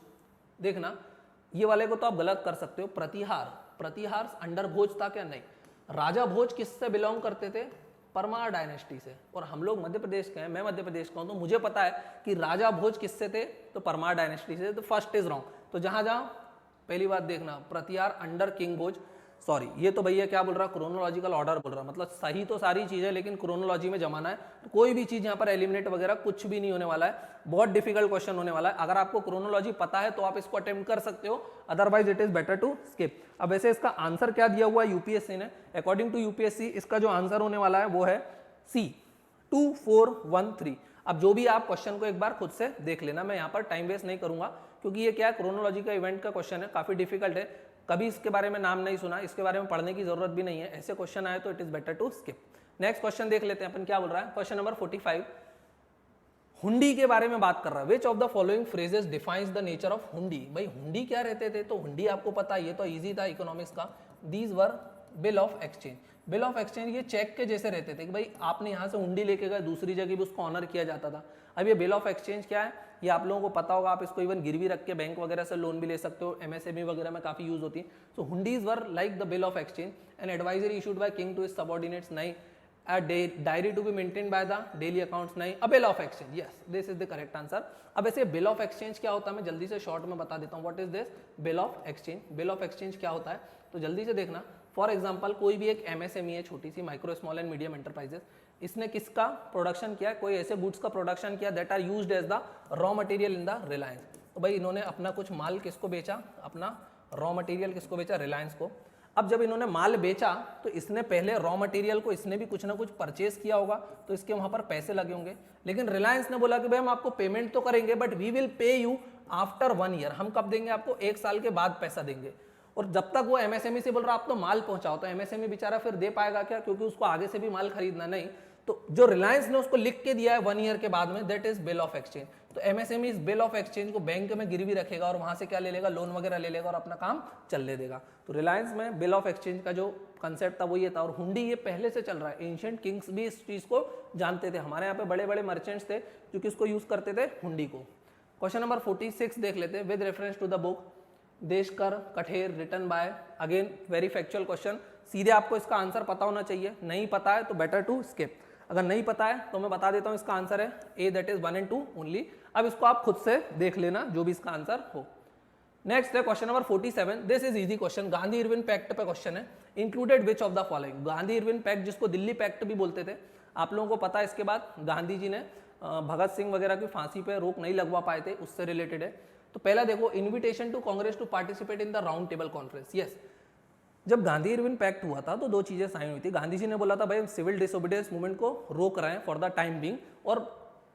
देखना ये वाले को तो आप गलत कर सकते हो, प्रतिहार अंडर भोज था क्या, नहीं। राजा भोज किससे बिलोंग करते थे, परमार डायनेस्टी से। और हम लोग मध्य प्रदेश के हैं, मैं मध्य प्रदेश का हूं, तो मुझे पता है कि राजा भोज किससे थे, तो परमार डायनेस्टी से। तो फर्स्ट इज रॉन्ग। तो जहां जहां पहली बात देखना, प्रतिहार अंडर किंग भोज, सॉरी ये तो भैया क्या बोल रहा, क्रोनोलॉजिकल ऑर्डर बोल रहा, मतलब सही तो सारी चीजें लेकिन क्रोनोलॉजी में जमाना है। तो कोई भी चीज यहाँ पर एलिमिनेट वगैरह कुछ भी नहीं होने वाला है, बहुत डिफिकल्ट क्वेश्चन होने वाला है। अगर आपको क्रोनोलॉजी पता है तो आप इसको अटेम्प्ट कर सकते हो, otherwise it is better to skip. अब वैसे इसका आंसर क्या दिया हुआ है यूपीएससी ने, अकॉर्डिंग टू यूपीएससी इसका जो आंसर होने वाला है वो है सी, 2413। अब जो भी आप क्वेश्चन को एक बार खुद से देख लेना, मैं यहाँ पर टाइम वेस्ट नहीं करूंगा, क्योंकि ये क्या है, क्रोनोलॉजी का इवेंट का क्वेश्चन है, काफी डिफिकल्ट है, कभी इसके बारे में नाम नहीं सुना, इसके बारे में पढ़ने की जरूरत भी नहीं है। ऐसे क्वेश्चन आए तो it is better to skip. Next question देख लेते हैं अपन क्या बोल रहा है, क्वेश्चन नंबर 45। हुंडी के बारे में बात कर रहा है। Which of the following phrases defines the nature of हुंडी। भाई हुंडी क्या रहते थे, तो हुंडी आपको पता है, ये तो इजी था इकोनॉमिक्स का। These were bill of exchange. Bill of exchange ये चेक के जैसे रहते थे कि भाई आपने यहाँ से हुंडी लेके गए, दूसरी जगह भी उसको ऑनर किया जाता था। अब ये बिल ऑफ एक्सचेंज क्या है, ये आप लोगों को पता होगा, आप इसको इवन गिरवी रख के बैंक वगैरह से लोन भी ले सकते हो, एमएसएमई वगैरह में काफी यूज होती है। So hundis were like the bill of exchange, an advisory issued by king to his subordinates, नहीं। A diary to be maintained by the daily accounts, नहीं। A bill of exchange, yes, this is the correct answer। अब ऐसे bill of exchange क्या होता है, मैं जल्दी से शॉर्ट में बता देता हूँ। What is this bill of exchange? bill of exchange क्या होता है, तो जल्दी से देखना। फॉर एग्जाम्पल कोई भी एक एमएसएमई है, छोटी सी micro small and medium enterprises, इसने किसका प्रोडक्शन किया, कोई ऐसे गुड्स का प्रोडक्शन किया that are used as the raw material in the reliance. तो भाई इन्होंने अपना कुछ माल किसको बेचा, अपना रॉ मटेरियल किसको बेचा, रिलायंस को। अब जब इन्होंने माल बेचा तो इसने पहले रॉ मटेरियल को इसने भी कुछ ना कुछ परचेस किया होगा, तो इसके वहां पर पैसे लगे होंगे। लेकिन रिलायंस ने बोला कि भाई हम आपको पेमेंट तो करेंगे but we will pay you after 1 year. हम कब देंगे आपको, 1 साल के बाद पैसा देंगे। और जब तक वो एमएसएमई से बोल रहा आप तो माल पहुंचाओ, तो एमएसएमई बेचारा फिर दे पाएगा क्या, क्योंकि उसको आगे से भी माल खरीदना नहीं। तो जो रिलायंस ने उसको लिख के दिया है 1 ईयर के बाद में, that is bill of exchange. तो एमएसएमई इस बिल ऑफ एक्सचेंज को बैंक में गिरवी रखेगा और वहां से क्या ले लेगा, लोन वगैरह ले लेगा और अपना काम चलने देगा। तो रिलायंस में बिल ऑफ एक्सचेंज का जो कंसेप्ट था वो ये था। और हुंडी ये पहले से चल रहा है, एंशिएंट किंग्स भी इस चीज को जानते थे। हमारे यहाँ पे बड़े बड़े मर्चेंट्स थे जो किसको यूज करते थे, हुंडी को। क्वेश्चन नंबर 46 देख लेते हैं, with reference to the book देशकर कठेर written by, again very factual question. सीधे आपको इसका आंसर पता होना चाहिए, नहीं पता है तो बेटर टू स्किप। अगर नहीं पता है तो मैं बता देता हूं, इसका आंसर है ए, दैट इज 1 and 2 ओनली। अब इसको आप खुद से देख लेना जो भी इसका आंसर हो। नेक्स्ट है question number 47। This is easy question, Gandhi Irwin pact पे क्वेश्चन है। Included which of the following. Gandhi Irwin pact जिसको दिल्ली पैक्ट भी बोलते थे, आप लोगों को पता है। इसके बाद गांधी जी ने भगत सिंह वगैरह की फांसी पे रोक नहीं लगवा पाए थे, उससे रिलेटेड है। तो पहला देखो, invitation to Congress to participate in the round table conference. Yes, जब गांधी इरविन पैक्ट हुआ था तो दो चीजें साइन हुई थी। गांधी जी ने बोला था भाई हम सिविल डिसोबीडियंस मूवमेंट को रोक रहे हैं फॉर द टाइम बिंग, और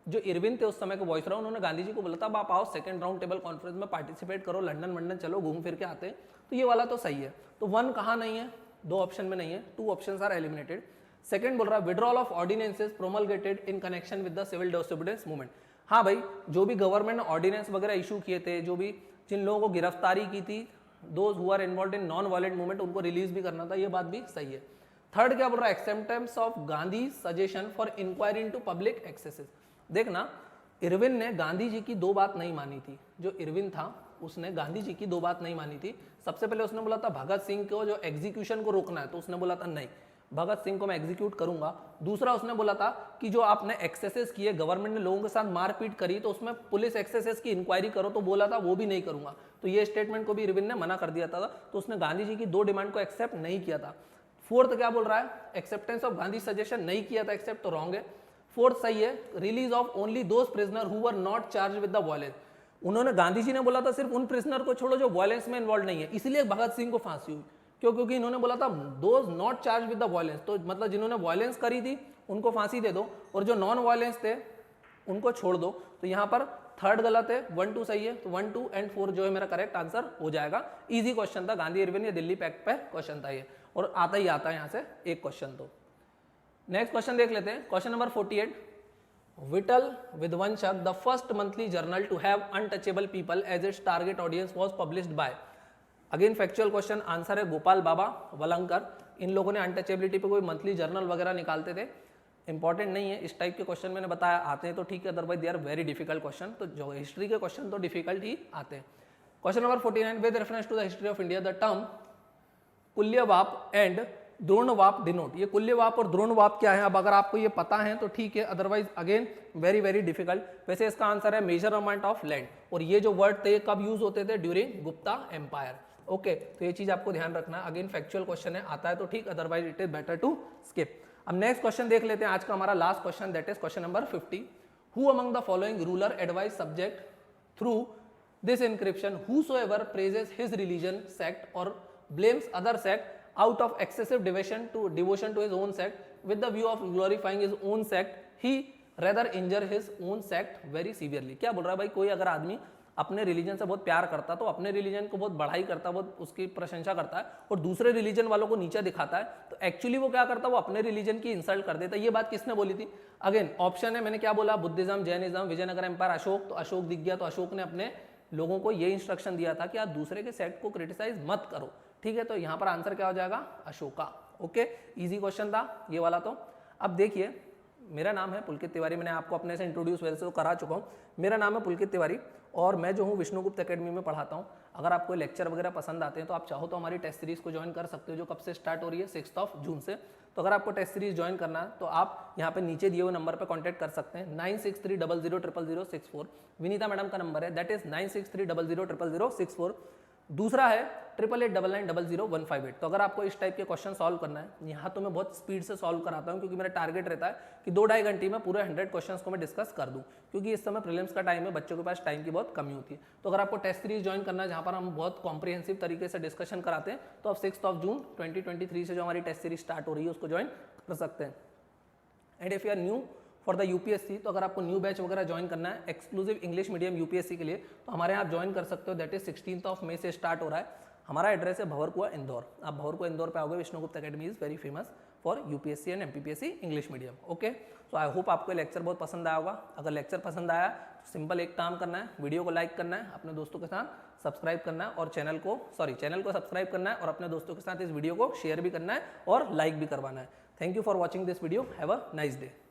जो इरविन थे उस समय के वॉइस रहा, उन्होंने गांधी जी को बोला था आप आओ सेकंड राउंड टेबल कॉन्फ्रेंस में पार्टिसिपेट करो, लंदन वंडन चलो घूम फिर के आते हैं। तो ये वाला तो सही है। तो 1 कहाँ नहीं है, 2 ऑप्शन में नहीं है, 2 ऑप्शंस आर एलिमिनेटेड। सेकंड बोल रहा है withdrawal of ordinances promulgated in connection with the civil disobedience movement. हाँ भाई, जो भी गवर्नमेंट ने ऑर्डिनेंस वगैरह इशू किए थे, जो भी जिन लोगों को गिरफ्तारी की थी, those who are involved in non violent movement, उनको रिलीज भी करना था, ये बात भी सही है। थर्ड क्या बोल रहा है, acceptance of Gandhi suggestion for inquiry into public excesses. देखना, इरविन ने गांधी जी की 2 बात नहीं मानी थी। जो इरविन था उसने गांधी जी की 2 बात नहीं मानी थी। सबसे पहले उसने बोला था भगत सिंह को जो एग्जीक्यूशन को रोकना है, तो उसने बोला था नहीं, भगत सिंह को मैं एग्जीक्यूट करूंगा। दूसरा उसने बोला था कि जो आपने एक्सेसेस किए, गवर्नमेंट ने लोगों के साथ मारपीट करी, तो उसमें पुलिस एक्सेसेस की इंक्वायरी करो, तो बोला था वो भी नहीं करूंगा। तो ये स्टेटमेंट को भी इरविन ने मना कर दिया था। तो उसने गांधी जी की 2 डिमांड को एक्सेप्ट नहीं किया था। फोर्थ क्या बोल रहा है, एक्सेप्टेंस ऑफ गांधी सजेशन नहीं किया था एक्सेप्ट, तो रॉन्ग है। फोर्थ सही है, release of only those prisoner who were not charge with the violence. उन्होंने, गांधी जी ने बोला था सिर्फ उन प्रिजनर को छोड़ो जो वायलेंस में इन्वॉल्व नहीं है, इसलिए भगत सिंह को फांसी हुई। क्यों? क्योंकि इन्होंने बोला था those not charge with the violence, तो मतलब जिन्होंने वायलेंस करी थी उनको फांसी दे दो और जो नॉन वायलेंस थे उनको छोड़ दो। तो यहाँ पर थर्ड गलत है, 1 2 सही है, तो 1 2 एंड 4 जो है मेरा करेक्ट आंसर हो जाएगा। इजी क्वेश्चन था, गांधी इरविन या दिल्ली पैक्ट पे क्वेश्चन था ये, और आता ही आता है यहाँ से एक क्वेश्चन। तो नेक्स्ट क्वेश्चन देख लेते हैं, question number 48। Vital Vidhwansak, the first monthly journal to have untouchable people as its target audience was published by. Again factual question, answer है गोपाल बाबा वलंकर। इन लोगों ने अनटचेबिलिटी पे कोई मंथली जर्नल वगैरह निकालते थे। इंपॉर्टेंट नहीं है, इस टाइप के क्वेश्चन मैंने बताया आते हैं तो ठीक है, otherwise they are very difficult question. तो जो हिस्ट्री के क्वेश्चन तो डिफिकल्ट ही आते हैं। Question number 49, with reference to the history of India the term kulyavapa and dronavapa denote. ये कुल्यवाप और द्रोणवाप क्या है, अब अगर आपको ये पता है तो ठीक है, otherwise again very very difficult. वैसे इसका आंसर है मेजरमेंट ऑफ लैंड, और ये जो वर्ड थे कब यूज होते थे? During Gupta empire. ओके, तो ये चीज आपको ध्यान रखना है। अगेन फैक्चुअल क्वेश्चन है, आता है तो ठीक, otherwise it is better to skip. अब नेक्स्ट क्वेश्चन देख लेते हैं, आज का हमारा last question, that is question number 50। Who among the following ruler advise subject through this inscription whosoever praises his religion sect or blames other sect out of excessive devotion to his own sect with the view of glorifying his own sect, he rather injure his own sect very severely। क्या बोल रहा है भाई? कोई अगर आदमी अपने religion से बहुत प्यार करता है तो अपने रिलीजन को बहुत बढ़ाई करता है, बहुत उसकी प्रशंसा करता है, और दूसरे रिलीजन वालों को नीचा दिखाता है, तो एक्चुअली वो क्या करता है? वो अपने रिलीजन की इंसल्ट कर देता है। ये बात किसने बोली थी? अगेन ऑप्शन है, मैंने क्या बोला? Buddhism, Jainism, Vijayanagara empire, Ashoka. तो अशोक दिख गया, तो अशोक ने अपने लोगों को ये इंस्ट्रक्शन दिया था कि आप दूसरे के सेक्ट को क्रिटिसाइज मत करो। ठीक है, तो यहाँ पर आंसर क्या हो जाएगा? अशोका। ओके, इजी क्वेश्चन था ये वाला। तो अब देखिए, मेरा नाम है पुलकित तिवारी, मैंने आपको अपने से इंट्रोड्यूस वैसे तो करा चुका हूँ। मेरा नाम है पुलकित तिवारी और मैं जो हूँ विष्णुगुप्त एकेडमी में पढ़ाता हूँ। अगर आपको लेक्चर वगैरह पसंद आते हैं तो आप चाहो तो हमारी टेस्ट सीरीज को ज्वाइन कर सकते हो, जो कब से स्टार्ट हो रही है? 6 जून से। तो अगर आपको टेस्ट सीरीज ज्वाइन करना है तो आप यहाँ पे नीचे दिए हुए नंबर पे कांटेक्ट कर सकते हैं, 9630000064। विनीता मैडम का नंबर है, दैट इज 9630000064। दूसरा है 8889900158। तो अगर आपको इस टाइप के क्वेश्चन सॉल्व करना है, यहाँ तो मैं बहुत स्पीड से सॉल्व कराता हूँ, क्योंकि मेरा टारगेट रहता है कि 2-2.5 घंटे में पूरे 100 क्वेश्चंस को मैं डिस्कस कर दूँ, क्योंकि इस समय प्रीलिम्स का टाइम है, बच्चों के पास टाइम की बहुत कमी होती है। तो अगर आपको टेस्ट सीरीज ज्वाइन करना है जहाँ पर हम बहुत कॉम्प्रिहेंसिव तरीके से डिस्कशन कराते हैं, तो आप 6 जून 2023 से जो हमारी टेस्ट सीरीज स्टार्ट हो रही है उसको ज्वाइन कर सकते हैं। And if you are new for the UPSC, तो अगर आपको न्यू बैच वगैरह ज्वाइन करना है एक्सक्लूसिव इंग्लिश मीडियम यूपीएससी के लिए, तो हमारे यहाँ आप ज्वाइन कर सकते हो। दैट इज 16 मई से स्टार्ट हो रहा है। हमारा एड्रेस है भंवरकुआ इंदौर। आप भंवरकुआ इंदौर पे आओगे, Vishnugupta academy is very famous for UPSC and MPPSC English medium. Okay, so I hope आपको लेक्चर बहुत पसंद आया होगा। अगर लेक्चर पसंद आया तो सिंपल एक काम करना है, वीडियो को लाइक करना है, अपने दोस्तों के साथ सब्सक्राइब करना है, और चैनल को सब्सक्राइब करना है, और अपने दोस्तों के साथ इस वीडियो को शेयर भी करना है और लाइक भी करवाना है। Thank you for watching this video, have a nice day.